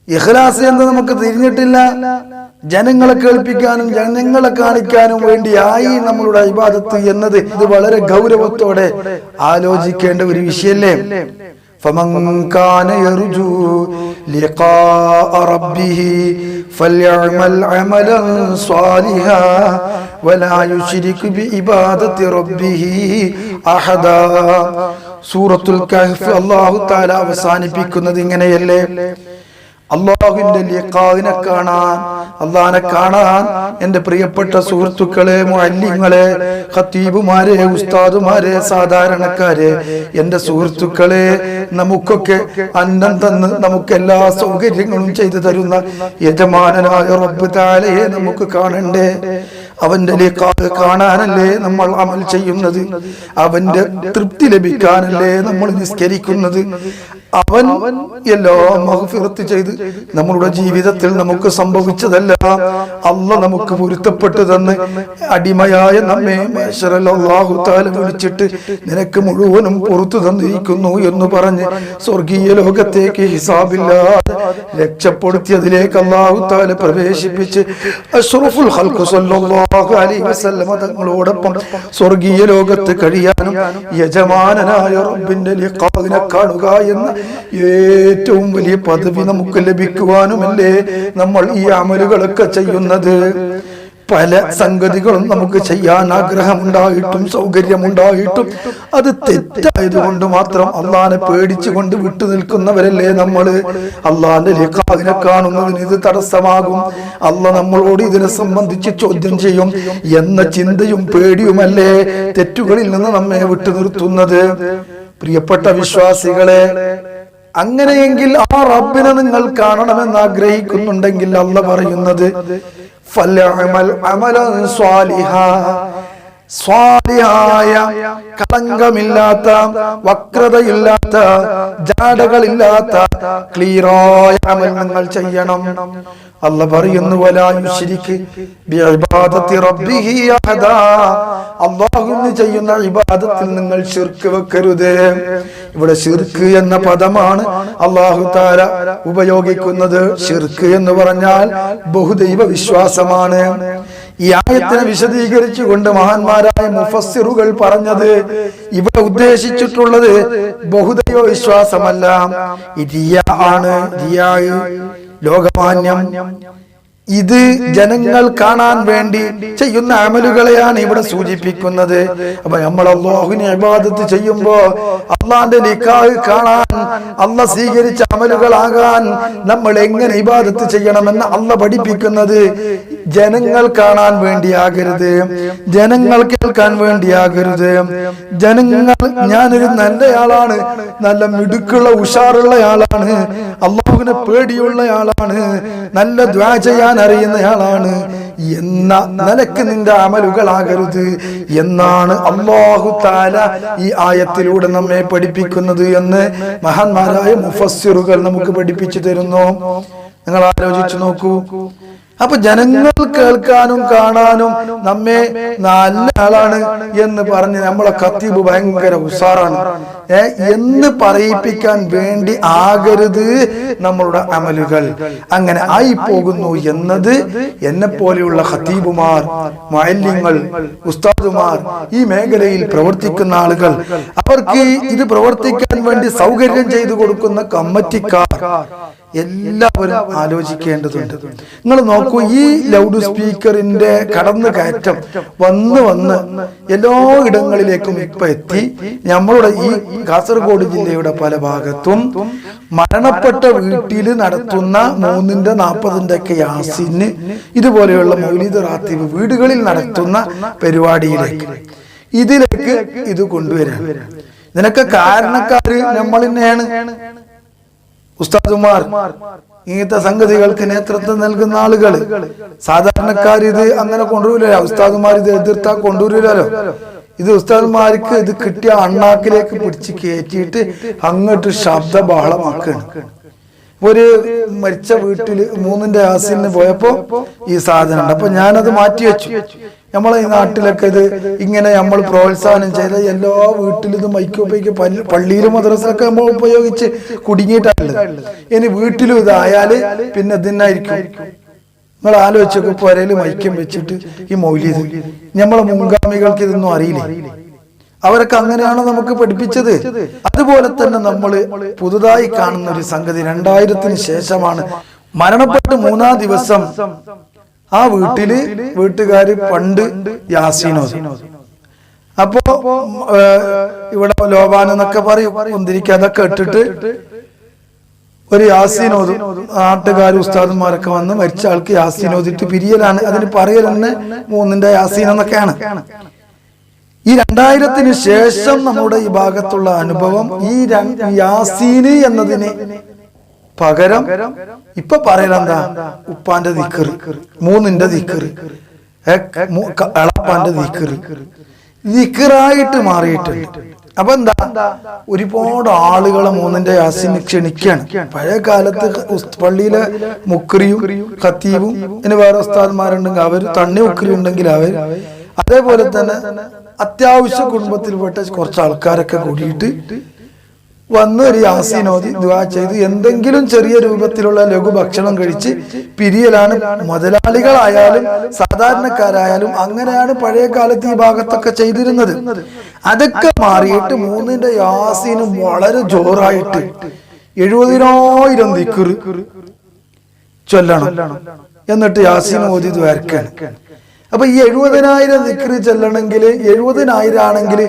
ഇഖ്ലാസ് എന്ന് നമുക്ക് തിരിഞ്ഞിട്ടില്ല. ജനങ്ങളെ കേൾപ്പിക്കാനും ജനങ്ങളെ കാണിക്കാനും വേണ്ടിയായി നമ്മളുടെ ഇബാദത്ത് എന്നത് ഇത് വളരെ ഗൗരവത്തോടെ ആലോചിക്കേണ്ട ഒരു വിഷയല്ലേ. فمن كان يرجو لقاء ربه فليعمل عملا صالحا ولا يشرك بعبادة ربه أحدا. സൂറത്തുൽ കഹ്ഫ് അല്ലാഹു തആല അവസാനിപ്പിക്കുന്നത് ഇങ്ങനെയല്ലേ. അള്ളാഹുവിന്റെ ലിഖാഇനെ കാണാൻ, അള്ളാഹിനെ കാണാൻ എൻ്റെ പ്രിയപ്പെട്ട സുഹൃത്തുക്കളെ, മുഅല്ലിങ്ങളെ, ഖത്തീബുമാരെ, ഉസ്താദുമാരെ, സാധാരണക്കാരെ, എൻ്റെ സുഹൃത്തുക്കളെ, നമുക്കൊക്കെ അന്നം തന്ന് നമുക്ക് എല്ലാ സൗകര്യങ്ങളും ചെയ്തു തരുന്ന യജമാനനായ റബ്ബ് തആലയെ നമുക്ക് കാണണ്ടേ. അവന്റെ ലിഖാഅ് കാണാനല്ലേ നമ്മൾ അമൽ ചെയ്യുന്നത്, അവന്റെ തൃപ്തി ലഭിക്കാനല്ലേ നമ്മൾ നിസ്കരിക്കുന്നത്. അവൻ എല്ലാം മഗ്ഫിറത്ത് ചെയ്ത് നമ്മളുടെ ജീവിതത്തിൽ നമുക്ക് സംഭവിച്ചതെല്ലാം അല്ലാഹ് നമുക്ക് പൊരുത്തപ്പെട്ടു തന്ന് അടിമയായ നമ്മെ അല്ലാഹു തആല വിളിച്ചിട്ട് നിനക്ക് മുഴുവനും പുറത്തു തന്നിരിക്കുന്നു എന്ന് പറഞ്ഞ് സ്വർഗീയ ലോകത്തേക്ക് ഹിസാബില്ലാതെ രക്ഷപ്പെടുത്തിയതിലേക്ക് അല്ലാഹു തആല പ്രവേശിപ്പിച്ച് അഷ്റഫുൽ ഖൽഖ് സല്ലല്ലാഹു അലൈഹി വസല്ലം തങ്ങളോടൊപ്പം സ്വർഗീയ ലോകത്ത് കഴിയാനും യജമാനനായ റബ്ബിന്റെ ലിഖാഇനെ കാണുക എന്ന ഏറ്റവും വലിയ പദവി നമുക്ക് ലഭിക്കുവാനുമല്ലേ നമ്മൾ ഈ അമലുകളൊക്കെ ചെയ്യുന്നത്. പല സംഗതികളും നമുക്ക് ചെയ്യാൻ ആഗ്രഹമുണ്ടായിട്ടും സൗകര്യമുണ്ടായിട്ടും അത് തെറ്റായതുകൊണ്ട് മാത്രം അള്ളാഹിനെ പേടിച്ചുകൊണ്ട് വിട്ടു നിൽക്കുന്നവരല്ലേ നമ്മള്. അള്ളാഹിന്റെ ലിഖാഇനെ കാണുന്നതിന് ഇത് തടസ്സമാകും, അള്ളാഹ് നമ്മളോട് ഇതിനെ സംബന്ധിച്ച് ചോദ്യം ചെയ്യും എന്ന ചിന്തയും പേടിയുമല്ലേ തെറ്റുകളിൽ നിന്ന് നമ്മെ വിട്ടു നിർത്തുന്നത്. പ്രിയപ്പെട്ട വിശ്വാസികളെ, അങ്ങനെയെങ്കിൽ ആ റബ്ബിനെ നിങ്ങൾ കാണണമെന്ന് ആഗ്രഹിക്കുന്നുണ്ടെങ്കിൽ അല്ലാഹ് പറയുന്നത് ഫലഅമൽ അമലൻ സ്വാലിഹാ, സ്വാലിഹായ കളങ്കമില്ലാത്ത, വക്രതയില്ലാത്ത, ജാടകളില്ലാത്ത ക്ലിയറായ അമൽ നിങ്ങൾ ചെയ്യണം. അല്ലാഹ് പറയുന്നു വലാ യുശ്രിക് ബിഇബാദത്തി റബ്ബിഹി അഹദാ, അല്ലാഹുവിന് ചെയ്യുന്ന ഇബാദത്തിൽ നിങ്ങൾ ശിർക്ക് വെക്കരുത്. ഇവിടെ ശിർക്ക് എന്ന പദമാണ് അല്ലാഹു തആല ഉപയോഗിക്കുന്നത്. ശിർക്ക് എന്ന് പറഞ്ഞാൽ ബഹുദൈവ വിശ്വാസമാണ്. ഈ ആയത്തിനെ വിശദീകരിച്ചുകൊണ്ട് മഹാന്മാരായ മുഫസ്സിറുകൾ പറഞ്ഞത്, ഇവിടെ ഉദ്ദേശിച്ചിട്ടുള്ളത് ബഹുദൈവ വിശ്വാസമല്ല, റിയാ ആണ്. റിയാ, ലോകമാന്യം. ഇത് ജനങ്ങൾ കാണാൻ വേണ്ടി ചെയ്യുന്ന അമലുകളെയാണ് ഇവിടെ സൂചിപ്പിക്കുന്നത്. അപ്പൊ നമ്മൾ അല്ലാഹുവിനെ ഇബാദത്ത് ചെയ്യുമ്പോ അള്ളാന്റെ നിക്കാഹ് കാണാൻ, അള്ളാഹ് സ്വീകരിച്ച അമലുകളാകാൻ നമ്മൾ എങ്ങനെ ഇബാദത്ത് ചെയ്യണമെന്ന് അള്ളാഹ് പഠിപ്പിക്കുന്നത് ജനങ്ങൾ കാണാൻ വേണ്ടിയാകരുത്, ജനങ്ങൾ കേൾക്കാൻ വേണ്ടിയാകരുത്. ജനങ്ങൾ ഞാനൊരു നല്ലയാളാണ്, നല്ല മിടുക്കുള്ള ഉഷാറുള്ള ആളാണ്, അള്ളാഹുവിനെ പേടിയുള്ള ആളാണ്, നല്ല ദുആ ചെയ്യാൻ അറിയുന്നയാളാണ് എന്ന നിലക്ക് നിന്റെ അമലുകളാകരുത് എന്നാണ് അല്ലാഹു തആല ഈ ആയത്തിലൂടെ നമ്മെ പഠിപ്പിക്കുന്നത് എന്ന് മഹാന്മാരായ മുഫസ്സിറുകൾ നമുക്ക് പഠിപ്പിച്ചു തരുന്നു. നിങ്ങൾ ആലോചിച്ചു നോക്കൂ. അപ്പൊ ജനങ്ങൾ കേൾക്കാനും കാണാനും നമ്മെ നല്ല ആളാണ് എന്ന് പറഞ്ഞ് നമ്മളെ ഖത്തീബ് ഭയങ്കര ഉസാറാണ് എന്ന് പറയിപ്പിക്കാൻ വേണ്ടി ആകരുത് നമ്മളുടെ അമലുകൾ. അങ്ങനെ ആയി പോകുന്നു എന്നത് എന്നെ പോലെയുള്ള ഖത്തീബുമാർ, മുഅല്ലിങ്ങൾ, ഉസ്താദുമാർ, ഈ മേഖലയിൽ പ്രവർത്തിക്കുന്ന ആളുകൾ, അവർക്ക് ഇത് പ്രവർത്തിക്കാൻ വേണ്ടി സൗകര്യം ചെയ്തു കൊടുക്കുന്ന കമ്മിറ്റിക്കാർ എല്ലാവരും ആലോചിക്കേണ്ടതുണ്ട്. നിങ്ങൾ നോക്കൂ, ഈ ലൗഡ് സ്പീക്കറിന്റെ കടന്നു കയറ്റം വന്ന് എല്ലാ ഇടങ്ങളിലേക്കും ഇപ്പൊ എത്തി. നമ്മളുടെ ഈ കാസർഗോഡ് ജില്ലയുടെ പല ഭാഗത്തും മരണപ്പെട്ട വീട്ടിൽ നടത്തുന്ന 3-ന്റെ 40-ന്റെ ഒക്കെ യാസീന്, ഇതുപോലെയുള്ള മൗലിദ് റാത്തീബ് വീടുകളിൽ നടത്തുന്ന പരിപാടിയിലേക്ക് ഇതിലേക്ക് ഇത് കൊണ്ടുവരാൻ ഇതിനൊക്കെ കാരണക്കാര് നമ്മൾ തന്നെയാണ്. ഉസ്താദുമാർ, ഇങ്ങനത്തെ സംഗതികൾക്ക് നേതൃത്വം നൽകുന്ന ആളുകൾ, സാധാരണക്കാർ ഇത് അങ്ങനെ കൊണ്ടുവരില്ല. ഉസ്താദുമാർ ഇത് എതിർത്താ കൊണ്ടുവരില്ലല്ലോ. ഇത് ഉസ്താദുമാർക്ക് ഇത് കിട്ടിയ അണ്ണാക്കിലേക്ക് പിടിച്ച് കയറ്റിയിട്ട് അങ്ങോട്ട് ശബ്ദ ബഹളമാക്കുകയാണ്. ഒരു മരിച്ച വീട്ടില് 3-ന്റെ യാസീന് പോയപ്പോ ഈ സാധനം ഉണ്ട്. അപ്പൊ ഞാനത് മാറ്റിവെച്ചു. നമ്മളെ ഈ നാട്ടിലൊക്കെ ഇത് ഇങ്ങനെ നമ്മൾ പ്രോത്സാഹനം ചെയ്ത എല്ലാ വീട്ടിലും ഇത് മൈക്കോപ്പയ്ക്ക് പള്ളിയിലും മദ്രസയിലൊക്കെ നമ്മൾ ഉപയോഗിച്ച് കുടുങ്ങിയിട്ടാണുള്ളത്. ഇനി വീട്ടിലും ഇതായാല് പിന്നെ ഇതിനായിരിക്കും. നിങ്ങൾ ആലോചിച്ചൊക്കെ പുരയില് മൈക്കം വെച്ചിട്ട് ഈ മൗലിദ്, നമ്മളെ മുൻഗാമികൾക്ക് ഇതൊന്നും അറിയില്ലേ. അവരൊക്കെ അങ്ങനെയാണ് നമുക്ക് പഠിപ്പിച്ചത്. അതുപോലെ തന്നെ നമ്മൾ പുതുതായി കാണുന്ന ഒരു സംഗതി, 2000-ന് ശേഷമാണ് മരണപ്പെട്ട് 3-ാം ദിവസം ആ വീട്ടുകാര് പണ്ട് യാസീനോദി. അപ്പോ ഇവിടെ ലോബാൻ എന്നൊക്കെ പറയും, കുന്തിരിക്ക, അതൊക്കെ ഇട്ടിട്ട് ഒരു യാസീനോദും. നാട്ടുകാർ ഉസ്താദന്മാരൊക്കെ വന്ന് മരിച്ച ആൾക്ക് യാസീനോദിട്ട് പിരിയലാണ്. അതിന് പറയൽ തന്നെ 3-ന്റെ യാസീൻ എന്നൊക്കെയാണ്. ഈ 2000-ന് ശേഷം നമ്മുടെ ഈ ഭാഗത്തുള്ള അനുഭവം, ഈ യാസീന് എന്നതിന് പകരം ഇപ്പൊ പറയലെന്താ, ഉപ്പാന്റെ ദിക്റ്, 3-ന്റെ ദിക്റ്, എളപ്പാന്റെ ദിക്റായിട്ട് മാറിയിട്ടുണ്ട്. അപ്പൊ എന്താ, ഒരുപാട് ആളുകളെ 3-ന്റെ യാസീന് ക്ഷണിക്കാണ്. പഴയ കാലത്ത് പള്ളിയിലെ മുക്രിയും ഖത്തീബും ഇനി വേറെ ഉസ്താദ്മാരുണ്ടെങ്കിൽ അവര്, തണ്ണി മുക്രി ഉണ്ടെങ്കിൽ അവർ, അതേപോലെ തന്നെ അത്യാവശ്യ കുടുംബത്തിൽപ്പെട്ട കുറച്ച് ആൾക്കാരൊക്കെ കൂടിയിട്ട് വന്ന് ഒരു യാസീനോദി ദുആ ചെയ്ത് എന്തെങ്കിലും ചെറിയ രൂപത്തിലുള്ള ലഘു ഭക്ഷണം കഴിച്ച് പിരിയലാണ്. മുതലാളികളായാലും സാധാരണക്കാരായാലും അങ്ങനെയാണ് പഴയ കാലത്ത് ഈ ഭാഗത്തൊക്കെ ചെയ്തിരുന്നത്. അതൊക്കെ മാറിയിട്ട് 3-ന്റെ യാസീന് വളരെ ജോറായിട്ട് 70,000 ദിക്റ് ചൊല്ലണം. എന്നിട്ട് യാസീൻ ഓതി ദുആർക്കാണ്. അപ്പൊ ഈ 70,000 ദിക്റ് ചൊല്ലണമെങ്കിൽ, 70,000 ആണെങ്കിൽ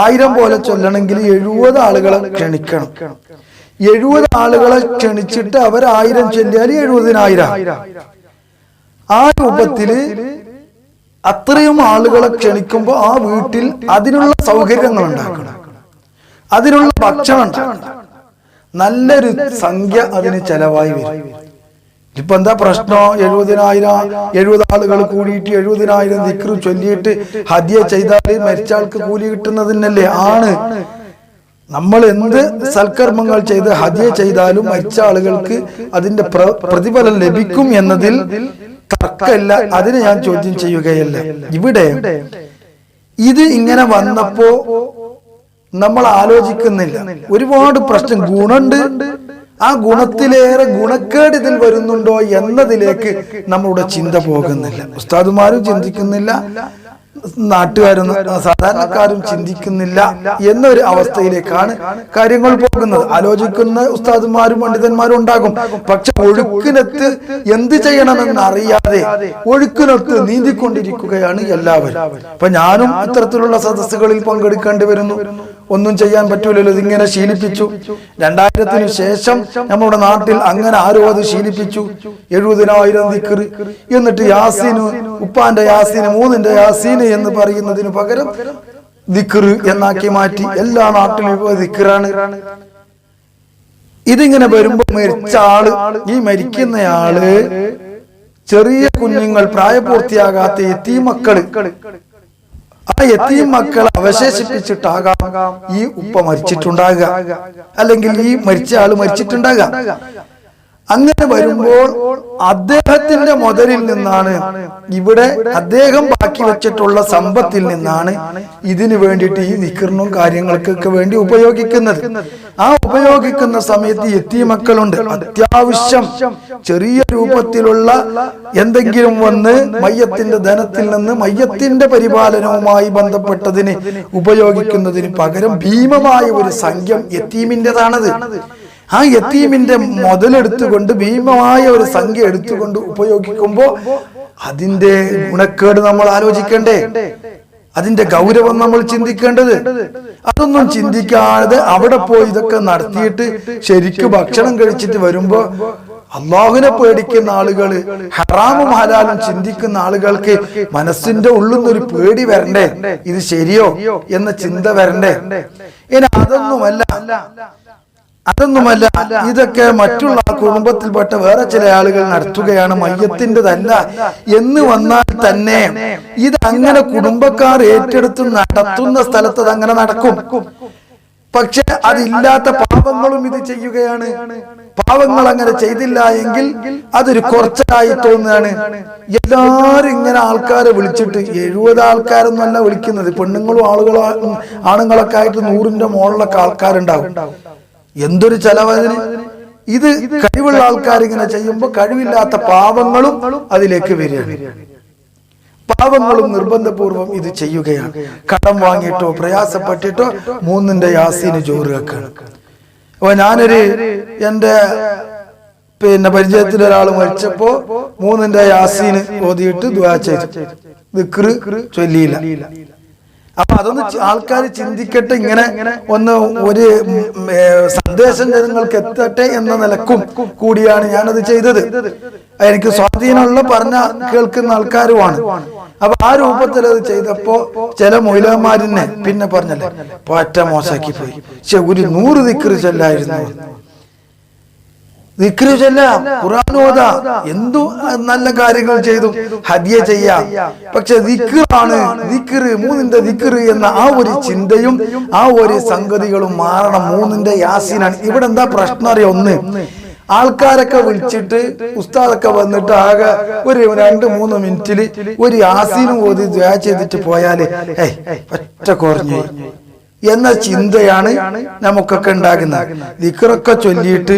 1000 പോലെ ചൊല്ലണമെങ്കിൽ 70 ആളുകളെ ക്ഷണിക്കണം. 70 ആളുകളെ ക്ഷണിച്ചിട്ട് അവർ 1000 ചൊല്ലിയാൽ 70,000. ആ രൂപത്തില് അത്രയും ആളുകളെ ക്ഷണിക്കുമ്പോൾ ആ വീട്ടിൽ അതിനുള്ള സൗകര്യങ്ങൾ ഉണ്ടാക്കണം, അതിനുള്ള ഭക്ഷണം ഉണ്ടാക്കണം. നല്ലൊരു സംഖ്യ അതിന് ചെലവായി വരും. ഇപ്പൊ എന്താ പ്രശ്നം, 70,000 ആളുകൾ കൂടിയിട്ട് 70,000 ദിക്റ് ചൊല്ലിയിട്ട് ഹദിയ ചെയ്താൽ മരിച്ച ആൾക്ക് കൂലി കിട്ടുന്നതിനല്ലേ ആണ്. നമ്മൾ എന്ത് സൽക്കർമ്മങ്ങൾ ചെയ്ത് ഹദിയ ചെയ്താലും മരിച്ച ആളുകൾക്ക് അതിന്റെ പ്രതിഫലം ലഭിക്കും എന്നതിൽ തർക്കമില്ല. അതിന് ഞാൻ ചോദ്യം ചെയ്യുകയല്ല. ഇവിടെ ഇത് ഇങ്ങനെ വന്നപ്പോ നമ്മൾ ആലോചിക്കുന്നില്ല. ഒരുപാട് പ്രശ്നം, ഗുണമുണ്ട്, ആ ഗുണത്തിലേറെ ഗുണക്കേട് ഇതിൽ വരുന്നുണ്ടോ എന്നതിലേക്ക് നമ്മളുടെ ചിന്ത പോകുന്നില്ല. ഉസ്താദുമാരും ചിന്തിക്കുന്നില്ല, നാട്ടുകാരും സാധാരണക്കാരും ചിന്തിക്കുന്നില്ല എന്നൊരു അവസ്ഥയിലേക്കാണ് കാര്യങ്ങൾ പോകുന്നത്. ആലോചിക്കുന്ന ഉസ്താദുമാരും പണ്ഡിതന്മാരും ഉണ്ടാകും, പക്ഷെ ഒഴുക്കിനൊത്ത് എന്ത് ചെയ്യണമെന്ന് അറിയാതെ ഒഴുക്കിനൊത്ത് നീന്തിക്കൊണ്ടിരിക്കുകയാണ് എല്ലാവരും. അപ്പൊ ഞാനും ഇത്തരത്തിലുള്ള സദസ്സുകളിൽ പങ്കെടുക്കേണ്ടി വരുന്നു. ഒന്നും ചെയ്യാൻ പറ്റൂലല്ലോ, ഇതിങ്ങനെ ശീലിപ്പിച്ചു. 2000-ന് ശേഷം നമ്മുടെ നാട്ടിൽ അങ്ങനെ ആരോ അത് ശീലിപ്പിച്ചു. 70,000 ദിക്ർ, എന്നിട്ട് യാസീന്, ഉപ്പാന്റെ യാസീന്, 3ന്റെ യാസീന് എന്ന് പറയുന്നതിന് പകരം ദിക്ർ എന്നാക്കി മാറ്റി. എല്ലാ നാട്ടിലും ഇപ്പൊ ദിക്റാണ്. ഇതിങ്ങനെ വരുമ്പോ മരിച്ച ആള്, ഈ മരിക്കുന്നയാള് ചെറിയ കുഞ്ഞുങ്ങൾ, പ്രായപൂർത്തിയാകാത്ത യതീം മക്കള്, ആ യതീം മക്കളെ അവശേഷിപ്പിച്ചിട്ടാകാം ഈ ഉപ്പ മരിച്ചിട്ടുണ്ടാകുക, അല്ലെങ്കിൽ ഈ മരിച്ച ആള് മരിച്ചിട്ടുണ്ടാകാം. അങ്ങനെ വരുമ്പോൾ അദ്ദേഹത്തിന്റെ മുതലിൽ നിന്നാണ്, ഇവിടെ അദ്ദേഹം ബാക്കി വെച്ചിട്ടുള്ള സമ്പത്തിൽ നിന്നാണ് ഇതിനു വേണ്ടിയിട്ട് ഈ ദിക്റിനും കാര്യങ്ങൾക്കൊക്കെ വേണ്ടി ഉപയോഗിക്കുന്നത്. ആ ഉപയോഗിക്കുന്ന സമയത്ത് യതീം മക്കളുണ്ട്, അത്യാവശ്യം ചെറിയ രൂപത്തിലുള്ള എന്തെങ്കിലും വന്ന് മയ്യത്തിന്റെ ധനത്തിൽ നിന്ന് മയ്യത്തിന്റെ പരിപാലനവുമായി ബന്ധപ്പെട്ടതിന് ഉപയോഗിക്കുന്നതിന് പകരം ഭീമമായ ഒരു സംഖ്യ യതീമിൻ്റെതാണത്. ആ യതീമിന്റെ മുതലെടുത്തുകൊണ്ട് ഭീമമായ ഒരു സംഖ്യ എടുത്തുകൊണ്ട് ഉപയോഗിക്കുമ്പോ അതിന്റെ ഗുണക്കേട് നമ്മൾ ആലോചിക്കണ്ടേ? അതിന്റെ ഗൗരവം നമ്മൾ ചിന്തിക്കേണ്ടത്. അതൊന്നും ചിന്തിക്കാതെ അവിടെ പോയി ഇതൊക്കെ നടത്തിയിട്ട് ശരിക്കും ഭക്ഷണം കഴിച്ചിട്ട് വരുമ്പോ അള്ളാഹുവിനെ പേടിക്കുന്ന ആളുകള്, ഹറാമും ഹലാലും ചിന്തിക്കുന്ന ആളുകൾക്ക് മനസ്സിന്റെ ഉള്ളിൽ നിന്നൊരു പേടി വരണ്ടേ, ഇത് ശരിയോ എന്ന ചിന്ത വരണ്ടേ? ഇനി അതൊന്നുമല്ല, ഇതൊക്കെ മറ്റുള്ള കുടുംബത്തിൽപ്പെട്ട വേറെ ചില ആളുകൾ നടത്തുകയാണ്, മയ്യത്തിൻ്റെതല്ല എന്ന് വന്നാൽ തന്നെ ഇത് അങ്ങനെ കുടുംബക്കാർ ഏറ്റെടുത്ത് നടത്തുന്ന സ്ഥലത്ത് അത് അങ്ങനെ നടക്കും. പക്ഷെ അതില്ലാത്ത പാവങ്ങളും ഇത് ചെയ്യുകയാണ്. പാവങ്ങൾ അങ്ങനെ ചെയ്തില്ല എങ്കിൽ അതൊരു കുറച്ചായി തോന്നുകയാണ്. എല്ലാരും ഇങ്ങനെ ആൾക്കാരെ വിളിച്ചിട്ട് 70 ആൾക്കാരൊന്നുമല്ല വിളിക്കുന്നത്, പെണ്ണുങ്ങളും ആണുങ്ങളൊക്കെ ആയിട്ട് 100ന്റെ മുകളിലൊക്കെ ആൾക്കാരുണ്ടാവും. എന്തൊരു ചെലവതിന്! ഇത് കഴിവുള്ള ആൾക്കാർ ഇങ്ങനെ ചെയ്യുമ്പോൾ കഴിവില്ലാത്ത പാവങ്ങളും അതിലേക്ക് വരികയാണ്. പാവങ്ങളും നിർബന്ധപൂർവം ഇത് ചെയ്യുകയാണ്. കടം വാങ്ങിയിട്ടോ പ്രയാസപ്പെട്ടിട്ടോ 3ന്റെ യാസീന് ചോറ് വെക്കണം. അപ്പൊ ഞാനൊരു എന്റെ പരിചയത്തിൽ ഒരാൾ മരിച്ചപ്പോ 3ന്റെ യാസീന് ഓതിയിട്ട് ദുആ ചെയ്തു, ദിക്ർ ചൊല്ലിയില്ല. അപ്പൊ അതൊന്ന് ആൾക്കാർ ചിന്തിക്കട്ടെ, ഇങ്ങനെ ഒന്ന് ഒരു സന്ദേശം ജനങ്ങൾക്ക് എത്തട്ടെ എന്ന നിലക്കും കൂടിയാണ് ഞാനത് ചെയ്തത്. എനിക്ക് സ്വാധീനമുള്ള പറഞ്ഞ കേൾക്കുന്ന ആൾക്കാരുമാണ്. അപ്പൊ ആ രൂപത്തിൽ അത് ചെയ്തപ്പോ ചില മൊയ്ലാന്മാരിനെ പിന്നെ പറഞ്ഞല്ലേ പാറ്റ മോശാക്കി പോയി, പക്ഷെ ഒരു 100 ദിക്ർ ചൊല്ലായിരുന്നു. ദിക്ർ ചൊല്ലാം, ഖുർആൻ ഓതാം, എന്തു നല്ല കാര്യങ്ങൾ ചെയ്തു, ഹദിയ ചെയ്യാം. പക്ഷെ ദിക്റാണ്, ദിക്ർ 3ന്റെ ദിക്ർ എന്ന ആ ഒരു ചിന്തയും ആ ഒരു സംഗതികളും മാറണം. 3ന്റെ യാസീനാണ്. ഇവിടെ എന്താ പ്രശ്നം അറിയാം? ഒന്ന്, ആൾക്കാരൊക്കെ വിളിച്ചിട്ട് ഉസ്താദൊക്കെ വന്നിട്ട് ആകെ ഒരു 2-3 മിനിറ്റിൽ ഒരു യാസീനും ഓതി ദുആ ചെയ്തിട്ട് പോയാല് ഒറ്റ കുറഞ്ഞു എന്ന ചിന്തയാണ് നമുക്കൊക്കെ ഉണ്ടാകുന്നത്. ദിക്റൊക്കെ ചൊല്ലിയിട്ട്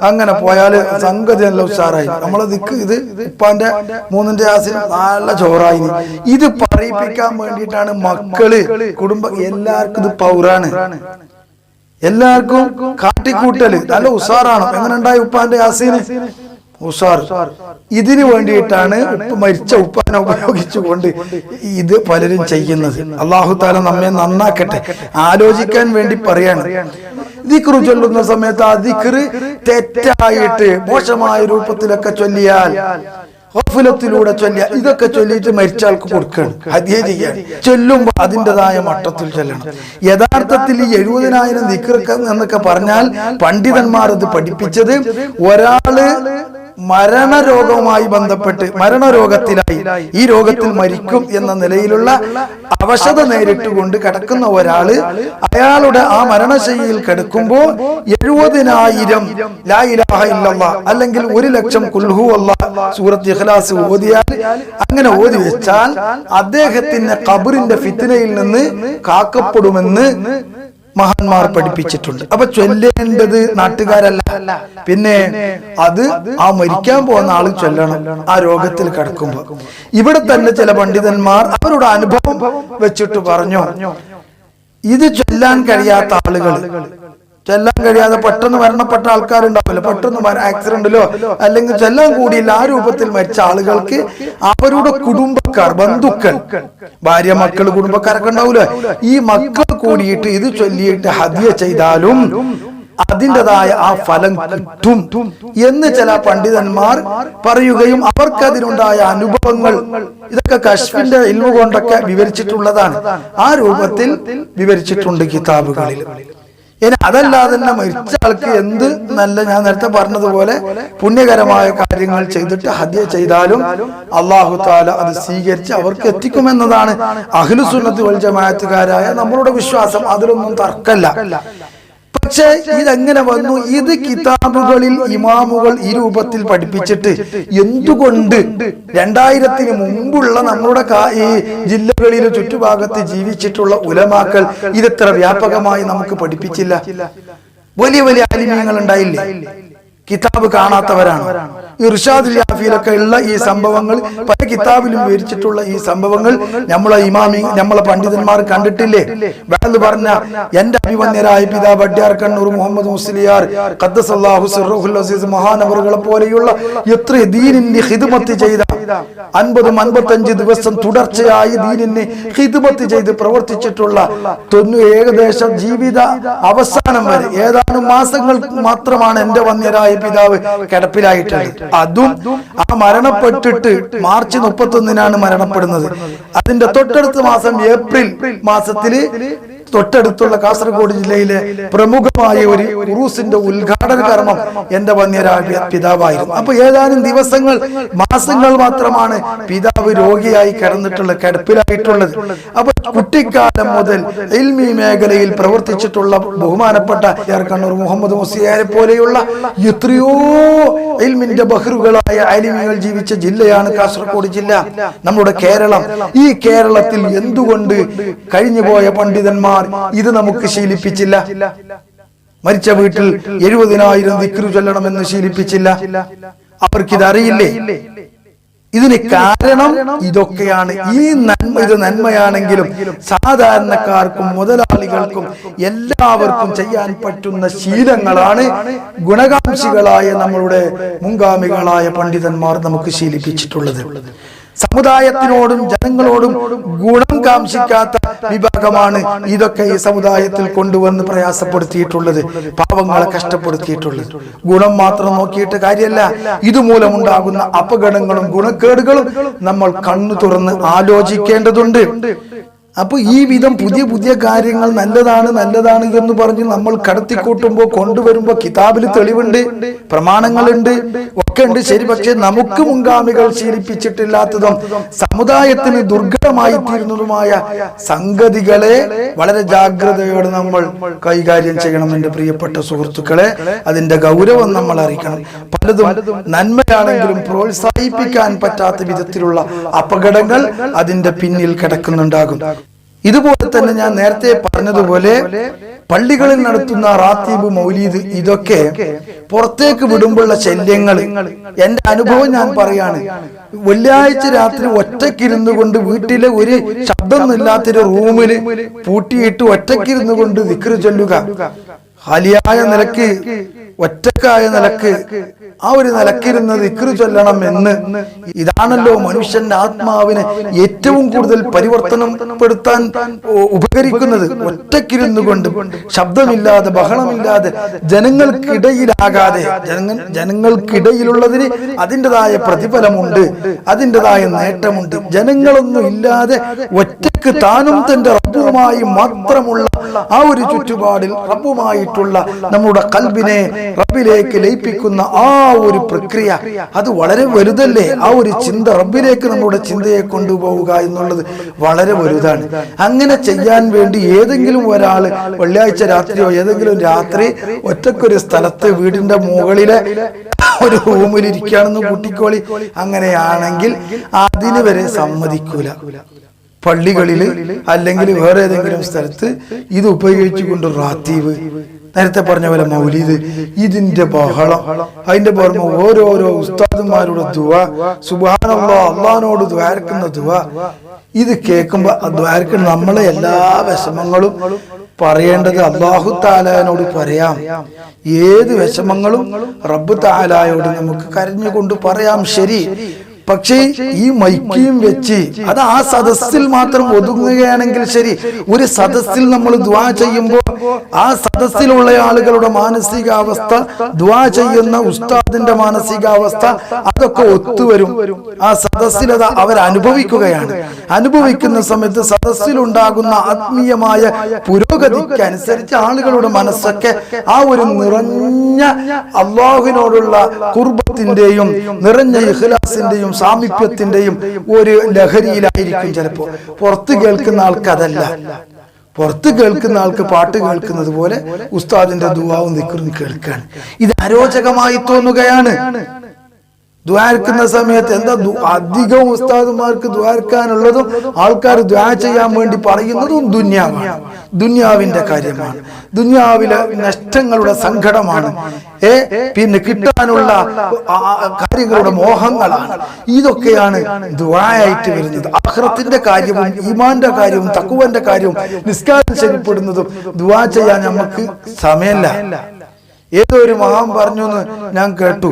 അങ്ങനെ പോയാല് സംഗതി നല്ല ഉഷാറായി. നമ്മളെ ദിക്ക് ഇത് ഉപ്പാന്റെ 3ന്റെ യാസീൻ നല്ല ചോറായി. ഇത് പറയിപ്പിക്കാൻ വേണ്ടിയിട്ടാണ് മക്കള്, കുടുംബം, എല്ലാവർക്കും ഇത് പൗറാണ്, എല്ലാവർക്കും കാട്ടിക്കൂട്ടല് നല്ല ഉഷാറാണ്. എങ്ങനെ ഉണ്ടായി ഉപ്പാന്റെ യാസീന്? ഉഷാർ. ഇതിനു വേണ്ടിയിട്ടാണ് മരിച്ച ഉപ്പാനെ ഉപയോഗിച്ചുകൊണ്ട് ഇത് പലരും ചെയ്യുന്നത്. അല്ലാഹു തആല നമ്മെ നന്നാക്കട്ടെ. ആലോചിക്കാൻ വേണ്ടി പറയാണ്. ദിക്ർ ചൊല്ലുന്ന സമയത്ത് ആ ദിക്ർ തെറ്റായിട്ട് മോശമായ രൂപത്തിലൊക്കെ ചൊല്ലിയാൽ, ഗഫലത്തിലൂടെ ചൊല്ലിയാൽ, ഇതൊക്കെ ചൊല്ലിയിട്ട് മരിച്ച ആൾക്ക് കൊടുക്കണം, ഹദിയ ചെയ്യാൻ. ചൊല്ലുമ്പോൾ അതിൻ്റെതായ മട്ടത്തിൽ ചൊല്ലണം. യഥാർത്ഥത്തിൽ ഈ 70,000 ദിക്ർ എന്നൊക്കെ പറഞ്ഞാൽ പണ്ഡിതന്മാർ അത് പഠിപ്പിച്ചത് ഒരാള് മരണരോഗവുമായി ബന്ധപ്പെട്ട് മരണരോഗത്തിലായി, ഈ രോഗത്തിൽ മരിക്കും എന്ന നിലയിലുള്ള അവശത നേരിട്ടുകൊണ്ട് കിടക്കുന്ന ഒരാള് അയാളുടെ ആ മരണശയ്യയിൽ കിടക്കുമ്പോൾ 70,000 ലാ ഇലാഹ ഇല്ലല്ലാഹ് അല്ലെങ്കിൽ 1,00,000 ഖുൽ ഹുവല്ലാഹ് സൂറത്ത് ഇഖ്ലാസ് ഓതിയാൽ, അങ്ങനെ ഓതി വെച്ചാൽ അദ്ദേഹത്തിന്റെ ഖബറിന്റെ ഫിത്നയിൽ നിന്ന് കാക്കപ്പെടുമെന്ന് മഹാന്മാർ പഠിപ്പിച്ചിട്ടുണ്ട്. അപ്പൊ ചൊല്ലേണ്ടത് നാട്ടുകാരല്ല, പിന്നെ അത് ആ മരിക്കാൻ പോകുന്ന ആള് ചൊല്ലണം ആ രോഗത്തിൽ കിടക്കുമ്പോ. ഇവിടെ തന്നെ ചില പണ്ഡിതന്മാർ അവരുടെ അനുഭവം വെച്ചിട്ട് പറഞ്ഞു, ഇത് ചൊല്ലാൻ കഴിയാത്ത ആളുകൾ, ചെല്ലാൻ കഴിയാതെ പെട്ടെന്ന് മരണപ്പെട്ട ആൾക്കാരുണ്ടാവില്ല, പെട്ടെന്ന് ആക്സിഡന്റിലോ അല്ലെങ്കിൽ ചെല്ലാൻ കൂടിയില്ല ആ രൂപത്തിൽ മരിച്ച ആളുകൾക്ക് അവരുടെ കുടുംബക്കാർ, ബന്ധുക്കൾ, ഭാര്യ, മക്കൾ, കുടുംബക്കാരൊക്കെ ഉണ്ടാവൂലോ, ഈ മക്കൾ കൂടിയിട്ട് ഇത് ചൊല്ലിയിട്ട് ഹദിയ ചെയ്താലും അതിൻ്റെതായ ആ ഫലം കിട്ടും എന്ന് ചില പണ്ഡിതന്മാർ പറയുകയും അവർക്കതിനുണ്ടായ അനുഭവങ്ങൾ ഇതൊക്കെ കശ്ഫിന്റെ ഇൽമു കൊണ്ടൊക്കെ വിവരിച്ചിട്ടുള്ളതാണ്. ആ രൂപത്തിൽ വിവരിച്ചിട്ടുണ്ട് കിതാബുകളിൽ. ഇനി അതല്ലാതെ തന്നെ മരിച്ച ആൾക്ക് എന്ത് നല്ല, ഞാൻ നേരത്തെ പറഞ്ഞതുപോലെ പുണ്യകരമായ കാര്യങ്ങൾ ചെയ്തിട്ട് ഹദിയ ചെയ്താലും അല്ലാഹു തആല അത് സ്വീകരിച്ച് അവർക്ക് എത്തിക്കുമെന്നതാണ് അഹ്ലുസുന്നത്ത് വൽ ജമാഅത്തുകാരായ നമ്മളുടെ വിശ്വാസം. അതിലൊന്നും തർക്കമില്ല. പക്ഷേ ഇതെങ്ങനെ വന്നു? ഇത് കിതാബുകളിൽ ഇമാമുകൾ ഈ രൂപത്തിൽ പഠിപ്പിച്ചിട്ട് എന്തുകൊണ്ട് 2000-ന് മുമ്പുള്ള നമ്മുടെ ഈ ജില്ലകളിലെ ചുറ്റുഭാഗത്ത് ജീവിച്ചിട്ടുള്ള ഉലമാക്കൾ ഇതെത്ര വ്യാപകമായി നമുക്ക് പഠിപ്പിച്ചില്ല? വലിയ വലിയ ആലിമീങ്ങൾ ഉണ്ടായില്ലേ? കിതാബ് കാണാത്തവരാണ്. ഇർഷാദുൽ യാഫിയിലൊക്കെ ഉള്ള ഈ സംഭവങ്ങൾ, പല കിതാബിലും വിവരിച്ചിട്ടുള്ള ഈ സംഭവങ്ങൾ നമ്മളെ പണ്ഡിതന്മാർ കണ്ടിട്ടില്ലേ? വേണമെന്ന് പറഞ്ഞ എന്റെ അഭിമന്യരായ പിതാവ് അഡ്യാർ കണ്ണൂർ മുഹമ്മദ് മുസ്ലിയാർ ഖദ്ദസല്ലാഹു സിർറുൽ അസീസ് മഹാനവറുകളെ പോലെയുള്ള എത്ര ദീനിന് ഖിദ്മത്ത് ചെയ്ത 50-55 ദിവസം തുടർച്ചയായി ദീനിന് ഖിദ്മത്ത് ചെയ്ത് പ്രവർത്തിച്ചിട്ടുള്ള ഏകദേശം ജീവിത അവസാനം വരെ ഏതാനും മാസങ്ങൾ മാത്രമാണ് എന്റെ വന്യരായ പിതാവ് കിടപ്പിലായിട്ടുള്ളത്. അതും ആ മരണപ്പെട്ടിട്ട് മാർച്ച് 31-നാണ് മരണപ്പെടുന്നത്. അതിന്റെ തൊട്ടടുത്ത മാസം ഏപ്രിൽ മാസത്തില് തൊട്ടടുത്തുള്ള കാസർഗോഡ് ജില്ലയിലെ പ്രമുഖമായ ഒരു ഉറൂസിന്റെ ഉദ്ഘാടന കർമ്മം എന്റെ വന്യരായ പിതാവായിരുന്നു. അപ്പൊ ഏതാനും ദിവസങ്ങൾ, മാസങ്ങൾ മാത്രമാണ് പിതാവ് രോഗിയായി കിടപ്പിലായിട്ടുള്ളത്. അപ്പൊ കുട്ടിക്കാലം മുതൽ ഇൽമി മേഖലയിൽ പ്രവർത്തിച്ചിട്ടുള്ള ബഹുമാനപ്പെട്ട കണ്ണൂർ മുഹമ്മദ് മുസ്ലിയാരെ പോലെയുള്ള എത്രയോ ഇൽമിന്റെ ബഹ്റുകളായ അലിമികൾ ജീവിച്ച ജില്ലയാണ് കാസർഗോഡ് ജില്ല, നമ്മുടെ കേരളം. ഈ കേരളത്തിൽ എന്തുകൊണ്ട് കഴിഞ്ഞുപോയ പണ്ഡിതന്മാർ ഇത് നമുക്ക് ശീലിപ്പിച്ചില്ല? മരിച്ച വീട്ടിൽ 70,000 ദിക്റ് ചൊല്ലണമെന്ന് ശീലിപ്പിച്ചില്ല? അവർക്കിതറിയില്ലേ? ഇതിന് കാരണം ഇതൊക്കെയാണ്. ഇത് നന്മയാണെങ്കിലും സാധാരണക്കാർക്കും മുതലാളികൾക്കും എല്ലാവർക്കും ചെയ്യാൻ പറ്റുന്ന ശീലങ്ങളാണ് ഗുണകാംക്ഷികളായ നമ്മളുടെ മുൻഗാമികളായ പണ്ഡിതന്മാർ നമുക്ക് ശീലിപ്പിച്ചിട്ടുള്ളത്. സമുദായത്തിനോടും ജനങ്ങളോടും ഗുണം കാംക്ഷിക്കാത്ത വിഭാഗമാണ് ഇതൊക്കെ ഈ സമുദായത്തിൽ കൊണ്ടുവന്ന് പ്രയാസപ്പെടുത്തിയിട്ടുള്ളത്, പാവങ്ങളെ കഷ്ടപ്പെടുത്തിയിട്ടുള്ളത്. ഗുണം മാത്രം നോക്കിയിട്ട് കാര്യമല്ല, ഇതുമൂലമുണ്ടാകുന്ന അപകടങ്ങളും ഗുണക്കേടുകളും നമ്മൾ കണ്ണു തുറന്ന് ആലോചിക്കേണ്ടതുണ്ട്. അപ്പൊ ഈ വിധം പുതിയ പുതിയ കാര്യങ്ങൾ നല്ലതാണ് എന്ന് പറഞ്ഞ് നമ്മൾ കടത്തിക്കൂട്ടുമ്പോൾ കൊണ്ടുവരുമ്പോ കിതാബിൽ തെളിവുണ്ട്, പ്രമാണങ്ങളുണ്ട്, ഒക്കെ ഉണ്ട്. ശരി, പക്ഷെ നമുക്ക് മുൻഗാമികൾ ശീലിപ്പിച്ചിട്ടില്ലാത്തതും സമുദായത്തിന് ദുർഘടമായി തീരുന്നതുമായ സംഗതികളെ വളരെ ജാഗ്രതയോടെ നമ്മൾ കൈകാര്യം ചെയ്യണം. എന്റെ പ്രിയപ്പെട്ട സുഹൃത്തുക്കളെ, അതിന്റെ ഗൗരവം നമ്മൾ അറിയിക്കണം. പലതും നന്മയാണെങ്കിലും പ്രോത്സാഹിപ്പിക്കാൻ പറ്റാത്ത വിധത്തിലുള്ള അപകടങ്ങൾ അതിന്റെ പിന്നിൽ കിടക്കുന്നുണ്ടാകും. ഇതുപോലെ തന്നെ ഞാൻ നേരത്തെ പറഞ്ഞതുപോലെ പള്ളികളിൽ നടത്തുന്ന റാത്തീബ്, മൗലീദ്, ഇതൊക്കെ പുറത്തേക്ക് വിടുമ്പോഴുള്ള ശല്യങ്ങൾ എന്റെ അനുഭവം ഞാൻ പറയാണ്. വെള്ളിയാഴ്ച രാത്രി ഒറ്റക്കിരുന്നു കൊണ്ട് വീട്ടിലെ ഒരു ശബ്ദമൊന്നുമില്ലാത്തൊരു റൂമില് പൂട്ടിയിട്ട് ഒറ്റക്കിരുന്നു കൊണ്ട് ദിക്റ് ചൊല്ലുക, ഹാലിയായ നിലക്ക്, ഒറ്റക്കായ നിലക്ക്, ആ ഒരു നിലക്കിരുന്ന് ദിക്റ് ചൊല്ലണം എന്ന്. ഇതാണല്ലോ മനുഷ്യന്റെ ആത്മാവിനെ ഏറ്റവും കൂടുതൽ പരിവർത്തനപ്പെടുത്താൻ ഉപകരിക്കുന്നത്. ഒറ്റക്കിരുന്നു കൊണ്ട് ശബ്ദമില്ലാതെ, ബഹളമില്ലാതെ, ജനങ്ങൾക്കിടയിലാകാതെ, ജനങ്ങൾക്കിടയിലുള്ളതിന് അതിൻ്റെതായ പ്രതിഫലമുണ്ട്, അതിൻ്റെതായ നേട്ടമുണ്ട്. ജനങ്ങളൊന്നും ഇല്ലാതെ ഒറ്റക്ക് താനും തന്റെ റബ്ബുമായി മാത്രമുള്ള ആ ഒരു ചുറ്റുപാടിൽ റബ്ബുമായിട്ടുള്ള നമ്മുടെ ഖൽബിനെ റബ്ബിലേക്ക് ലയിപ്പിക്കുന്ന ആ ഒരു പ്രക്രിയ, അത് വളരെ വലുതല്ലേ? ആ ഒരു ചിന്ത, റബ്ബിലേക്ക് നമ്മുടെ ചിന്തയെ കൊണ്ടുപോവുക എന്നുള്ളത് വളരെ വലുതാണ്. അങ്ങനെ ചെയ്യാൻ വേണ്ടി ഏതെങ്കിലും ഒരാള് വെള്ളിയാഴ്ച രാത്രിയോ ഏതെങ്കിലും രാത്രി ഒറ്റക്കൊരു സ്ഥലത്ത് വീടിന്റെ മുകളിലെ ഒരു റൂമിലിരിക്കുകയാണെന്ന് കൂട്ടിക്കോളി. അങ്ങനെയാണെങ്കിൽ അതിന് വരെ സമ്മതിക്കൂല. പള്ളികളിൽ അല്ലെങ്കിൽ വേറെ ഏതെങ്കിലും സ്ഥലത്ത് ഇത് ഉപയോഗിച്ചുകൊണ്ട് റാത്തീവ്, നേരത്തെ പറഞ്ഞ പോലെ മൗലീദ്, ഇതിന്റെ ബഹളം, അതിന്റെ പുറമെ ഓരോരോ ഉസ്താദുമാരുടെ ദുആ, സുബ്ഹാനല്ലാഹ്, അള്ളാഹിനോട് ദ്വാരക്കുന്ന ദുആ, ഇത് കേൾക്കുമ്പോ ദ്വാരക്കുന്ന നമ്മളെ എല്ലാ വിഷമങ്ങളും പറയേണ്ടത് അല്ലാഹു തആലയോട് പറയാം. ഏത് വിഷമങ്ങളും റബ്ബ് തആലയോട് നമുക്ക് കരഞ്ഞുകൊണ്ട് പറയാം. ശരി, പക്ഷേ ഈ മൈക്കിയും വെച്ച് അത് ആ സദസ്സിൽ മാത്രം ഒതുങ്ങുകയാണെങ്കിൽ ശരി. ഒരു സദസ്സിൽ നമ്മൾ ദുആ ചെയ്യുമ്പോൾ ആ സദസ്സിലുള്ള ആളുകളുടെ മാനസികാവസ്ഥ, ദുആ ചെയ്യുന്ന ഉസ്താദിന്റെ മാനസികാവസ്ഥ, അതൊക്കെ ഒത്തുവരും. ആ സദസ്സിൽ അത് അവരനുഭവിക്കുകയാണ്. അനുഭവിക്കുന്ന സമയത്ത് സദസ്സിലുണ്ടാകുന്ന ആത്മീയമായ പുരോഗതിക്ക് അനുസരിച്ച് ആളുകളുടെ മനസ്സൊക്കെ ആ ഒരു നിറഞ്ഞ അല്ലാഹുവിനോടുള്ള ഖുർബത്തിന്റെയും നിറഞ്ഞ ഇഖ്ലാസിന്റെയും സാമീപ്യത്തിന്റെയും ഒരു ലഹരിയിലായിരിക്കും. ചിലപ്പോ പുറത്ത് കേൾക്കുന്ന ആൾക്ക് അതല്ല. പുറത്ത് കേൾക്കുന്ന ആൾക്ക് പാട്ട് കേൾക്കുന്നത് പോലെ ഉസ്താദിന്റെ ദുആവും ദിക്റും കേൾക്കാൻ ഇത് അരോചകമായി തോന്നുകയാണ്. ദ്വാരക്കുന്ന സമയത്ത് എന്താ അധികവും ഉസ്താദുമാർക്ക് ദ്വാരക്കാനുള്ളതും ആൾക്കാർ ദ്വാ ചെയ്യാൻ വേണ്ടി പറയുന്നതും ദുന്യാവാണ്, ദുന്യാവിന്റെ കാര്യമാണ്, ദുന്യാവിലെ നഷ്ടങ്ങളുടെ സങ്കടമാണ്, പിന്നെ കിട്ടാനുള്ള കാര്യങ്ങളുടെ മോഹങ്ങളാണ്. ഇതൊക്കെയാണ് ദുആയായിട്ട് വരുന്നത്. ആഖിറത്തിന്റെ കാര്യവും ഈമാന്റെ കാര്യവും തഖ്വന്റെ കാര്യവും നിസ്കാരം ശരിപ്പെടുന്നതും ദുആ ചെയ്യാൻ നമുക്ക് സമയമില്ല. ഏതോ ഒരു മഹാൻ പറഞ്ഞു എന്ന് ഞാൻ കേട്ടു,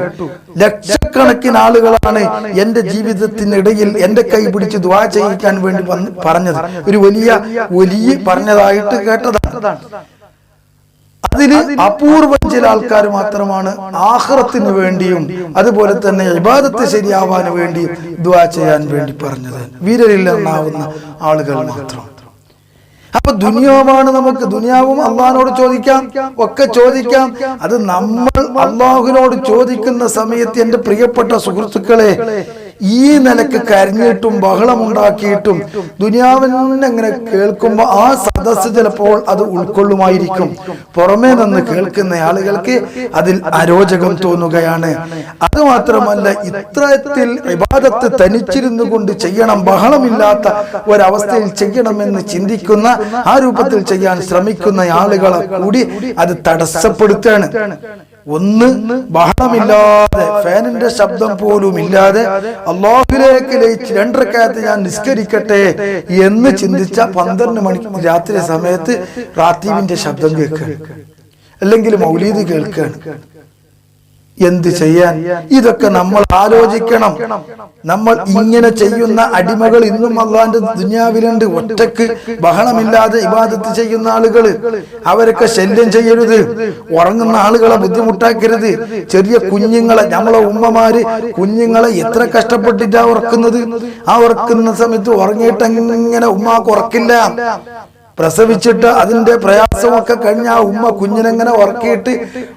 ലക്ഷക്കണക്കിന് ആളുകളാണ് എന്റെ ജീവിതത്തിനിടയിൽ എന്റെ കൈ പിടിച്ച് ദുആ ചെയ്യിക്കാൻ വേണ്ടി പറഞ്ഞത്. ഒരു വലിയ പറഞ്ഞതായിട്ട് കേട്ടതാണ്. അതില് അപൂർവം ചില ആൾക്കാർ മാത്രമാണ് ആഖിറത്തിന് വേണ്ടിയും അതുപോലെ തന്നെ ഇബാദത്ത് ശരിയാവാൻ വേണ്ടിയും ദുആ ചെയ്യാൻ വേണ്ടി പറഞ്ഞത്. വീരരില്ലെന്നാവുന്ന ആളുകൾ മാത്രം. അപ്പൊ ദുനിയാവാണ് നമുക്ക്. ദുനിയാവും അള്ളാഹിനോട് ചോദിക്കാം, ഒക്കെ ചോദിക്കാം. അത് നമ്മൾ അള്ളാഹുവിനോട് ചോദിക്കുന്ന സമയത്ത് എന്റെ പ്രിയപ്പെട്ട സുഹൃത്തുക്കളെ, ഈ നിലക്ക് കരഞ്ഞിട്ടും ബഹളമുണ്ടാക്കിയിട്ടും ദുനിയാവിനെങ്ങനെ കേൾക്കുമ്പോ ആ സദസ്സ് ചിലപ്പോൾ അത് ഉൾക്കൊള്ളുമായിരിക്കും. പുറമേ നിന്ന് കേൾക്കുന്ന ആളുകൾക്ക് അതിൽ അരോചകം തോന്നുകയാണ്. അത് മാത്രമല്ല, ഇത്രത്തിൽ ഇബാദത്ത് തനിച്ചിരുന്നു കൊണ്ട് ചെയ്യണം, ബഹളമില്ലാത്ത ഒരവസ്ഥയിൽ ചെയ്യണമെന്ന് ചിന്തിക്കുന്ന, ആ രൂപത്തിൽ ചെയ്യാൻ ശ്രമിക്കുന്ന ആളുകളെ കൂടി അത് തടസ്സപ്പെടുത്താണ്. ഒന്ന്, ബഹളമില്ലാതെ ഫാനിന്റെ ശബ്ദം പോലും ഇല്ലാതെ അല്ലാഹുവിലേക്ക് ലയിച്ച് 2 റക്അത്ത് ഞാൻ നിസ്കരിക്കട്ടെ എന്ന് ചിന്തിച്ച 12 മണിക്ക് രാത്രി സമയത്ത് റാത്തീബിന്റെ ശബ്ദം കേൾക്കുകയാണ്, അല്ലെങ്കിൽ മൗലീദ് കേൾക്കുകയാണ്. എന്ത് ചെയ്യാൻ? ഇതൊക്കെ നമ്മൾ ആലോചിക്കണം. നമ്മൾ ഇങ്ങനെ ചെയ്യുന്ന അടിമകൾ ഇന്നും അള്ളാന്റെ ദുനിയാവിലുണ്ട്. ഒറ്റക്ക് ബഹളമില്ലാതെ ഇബാദത്ത് ചെയ്യുന്ന ആളുകൾ, അവരൊക്കെ ശല്യം ചെയ്യരുത്. ഉറങ്ങുന്ന ആളുകളെ ബുദ്ധിമുട്ടാക്കരുത്. ചെറിയ കുഞ്ഞുങ്ങളെ, നമ്മളെ ഉമ്മമാര് കുഞ്ഞുങ്ങളെ എത്ര കഷ്ടപ്പെട്ടിട്ടാ ഉറക്കുന്നത്. ആ ഉറക്കുന്ന സമയത്ത് ഉറങ്ങിയിട്ട് ഇങ്ങനെ ഉമ്മാക്ക് ഉറക്കില്ല. പ്രസവിച്ചിട്ട് അതിന്റെ പ്രയാസമൊക്കെ കഴിഞ്ഞ ആ ഉമ്മ കുഞ്ഞിനെങ്ങനെ ഉറക്കിയിട്ട്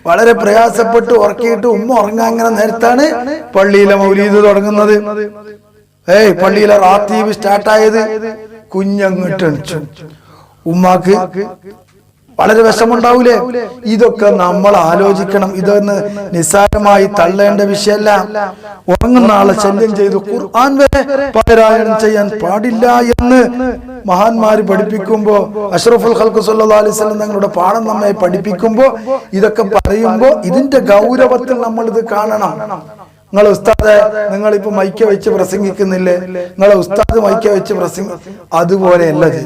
വളരെ പ്രയാസപ്പെട്ട് ഉറക്കിയിട്ട് ഉമ്മ ഉറങ്ങാൻ അങ്ങനെ നേരത്താണ് പള്ളിയിലെ മൗലീദ് തുടങ്ങുന്നത്. പള്ളിയിലെ റാത്തീബ് സ്റ്റാർട്ടായത്. കുഞ്ഞങ്ങോട്ട് എണിച്ചു. ഉമ്മാക്ക് വളരെ വിഷമുണ്ടാവൂലേ? ഇതൊക്കെ നമ്മൾ ആലോചിക്കണം. ഇതൊന്ന് നിസ്സാരമായി തള്ളേണ്ട വിഷയമല്ല. ഉറങ്ങുന്ന ആളെ ശല്യം ചെയ്തു ഖുർആൻ വരെ പാരായണം ചെയ്യാൻ പാടില്ല എന്ന് മഹാന്മാര് പഠിപ്പിക്കുമ്പോ, അഷ്റഫുൽ ഖൽഖ് സല്ലല്ലാഹു അലൈഹി വസല്ലം തങ്ങളുടെ പാഠം നമ്മെ പഠിപ്പിക്കുമ്പോ, ഇതൊക്കെ പറയുമ്പോ ഇതിന്റെ ഗൗരവത്തിൽ നമ്മൾ ഇത് കാണണം. നിങ്ങളെ ഉസ്താദെ, നിങ്ങളിപ്പോ മൈക്ക വെച്ച് പ്രസംഗിക്കുന്നില്ലേ? നിങ്ങളെ ഉസ്താദ് മൈക്ക വെച്ച് അതുപോലെയല്ലത്.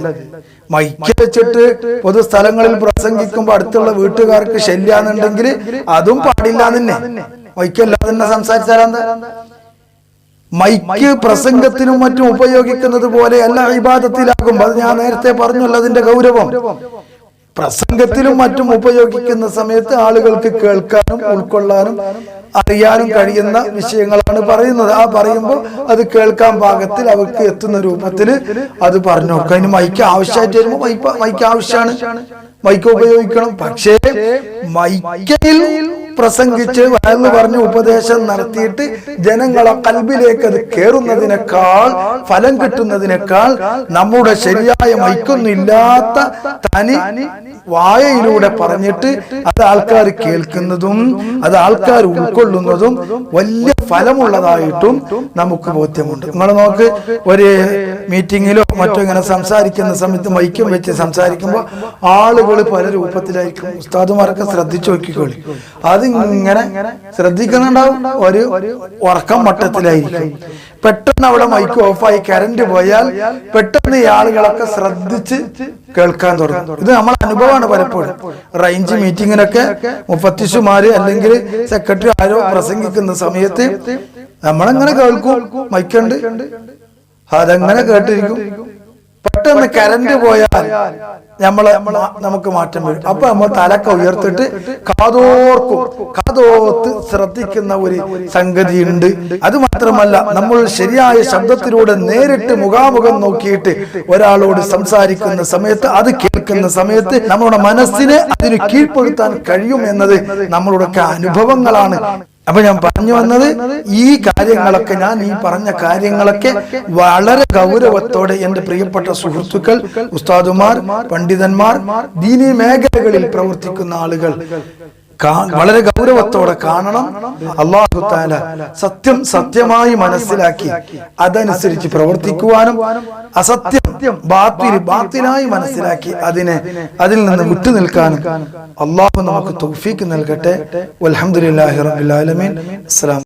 മൈക്ക വെച്ചിട്ട് പൊതുസ്ഥലങ്ങളിൽ പ്രസംഗിക്കുമ്പോ അടുത്തുള്ള വീട്ടുകാർക്ക് ശല്യാന്നുണ്ടെങ്കിൽ അതും പാടില്ല തന്നെ. മൈക്കല്ലാതെ തന്നെ സംസാരിച്ചാലെന്താ? മൈക്ക് പ്രസംഗത്തിനും മറ്റും ഉപയോഗിക്കുന്നത് പോലെ അല്ല ഇബാദത്തിലാകും. അത് ഞാൻ നേരത്തെ പറഞ്ഞല്ലോ അതിന്റെ ഗൗരവം. പ്രസംഗത്തിലും മറ്റും ഉപയോഗിക്കുന്ന സമയത്ത് ആളുകൾക്ക് കേൾക്കാനും ഉൾക്കൊള്ളാനും അറിയാനും കഴിയുന്ന വിഷയങ്ങളാണ് പറയുന്നത്. ആ പറയുമ്പോൾ അത് കേൾക്കാൻ പാകത്തിൽ അവർക്ക് എത്തുന്ന രൂപത്തിൽ അത് പറഞ്ഞു കൊടുക്കുക. അതിന് മൈക്ക് ആവശ്യമായിട്ട് വരുമ്പോൾ മൈക്ക് ആവശ്യമാണ്, മൈക്ക് ഉപയോഗിക്കണം. പക്ഷേ മൈക്കയിൽ പ്രസംഗിച്ച് വയലു പറഞ്ഞ് ഉപദേശം നടത്തിയിട്ട് ജനങ്ങളെ കൽബിലേക്ക് അത് കയറുന്നതിനേക്കാൾ, ഫലം കിട്ടുന്നതിനേക്കാൾ നമ്മുടെ ശരിയായ മൈക്കൊന്നുമില്ലാത്ത തനി വായയിലൂടെ പറഞ്ഞിട്ട് അത് ആൾക്കാർ കേൾക്കുന്നതും അത് ആൾക്കാർ ഉൾക്കൊള്ളുന്നതും വലിയ ഫലമുള്ളതായിട്ടും നമുക്ക് ബോധ്യമുണ്ട്. നിങ്ങൾ നോക്ക്, ഒരു മീറ്റിങ്ങിലോ മറ്റോ ഇങ്ങനെ സംസാരിക്കുന്ന സമയത്ത് മൈക്കും വെച്ച് സംസാരിക്കുമ്പോൾ ആളുകൾ പല രൂപത്തിലായിരിക്കും. ഉസ്താദുമാരൊക്കെ ശ്രദ്ധിച്ചു നോക്കിക്കോളി. അതിങ്ങനെ ശ്രദ്ധിക്കുന്നുണ്ടാവും, ഒരു ഉറക്കം മട്ടത്തിലായിരിക്കും. പെട്ടെന്ന് അവിടെ മൈക്ക് ഓഫായി കറണ്ട് പോയാൽ പെട്ടെന്ന് ഈ ആളുകളൊക്കെ ശ്രദ്ധിച്ച് കേൾക്കാൻ തുടങ്ങും. ഇത് നമ്മളെ അനുഭവമാണ്. പലപ്പോഴും റേഞ്ച് മീറ്റിങ്ങിനൊക്കെ മുഫത്തിസുമാര് അല്ലെങ്കിൽ സെക്രട്ടറി ആരോ പ്രസംഗിക്കുന്ന സമയത്ത് നമ്മളെങ്ങനെ കേൾക്കും, മൈക്കുണ്ട്, അതെങ്ങനെ കേട്ടിരിക്കും. പെട്ടെന്ന് കറണ്ട് പോയാൽ നമുക്ക് മാറ്റം വരും. അപ്പൊ നമ്മൾ തലക്ക ഉയർത്തിട്ട് കാതോർത്ത് ശ്രദ്ധിക്കുന്ന ഒരു സംഗതി ഉണ്ട്. അത് മാത്രമല്ല, നമ്മൾ ശരിയായ ശബ്ദത്തിലൂടെ നേരിട്ട് മുഖാമുഖം നോക്കിയിട്ട് ഒരാളോട് സംസാരിക്കുന്ന സമയത്ത്, അത് കേൾക്കുന്ന സമയത്ത് നമ്മുടെ മനസ്സിനെ അതിന് കീഴ്പ്പെടുത്താൻ കഴിയും എന്നത് നമ്മളുടെ അനുഭവങ്ങളാണ്. അപ്പൊ ഞാൻ പറഞ്ഞു വന്നത്, ഈ കാര്യങ്ങളൊക്കെ, ഞാൻ ഈ പറഞ്ഞ കാര്യങ്ങളൊക്കെ വളരെ ഗൗരവത്തോടെ എൻ്റെ പ്രിയപ്പെട്ട സുഹൃത്തുക്കൾ, ഉസ്താദുമാർ, പണ്ഡിതന്മാർ, ദീനീ മേഖലകളിൽ പ്രവർത്തിക്കുന്ന ആളുകൾ വളരെ ഗൗരവത്തോടെ കാണണം. അല്ലാഹു തആല സത്യം സത്യമായി മനസ്സിലാക്കി അതനുസരിച്ച് പ്രവർത്തിക്കുവാനും അസത്യം ബാത്തിലായി മനസ്സിലാക്കി അതിൽ നിന്ന് വിട്ടുനിൽക്കാനും അല്ലാഹു നമുക്ക് തൗഫീഖ് നൽകട്ടെ. വൽഹംദുലില്ലാഹി റബ്ബിൽ ആലമീൻ. അസ്സലാം.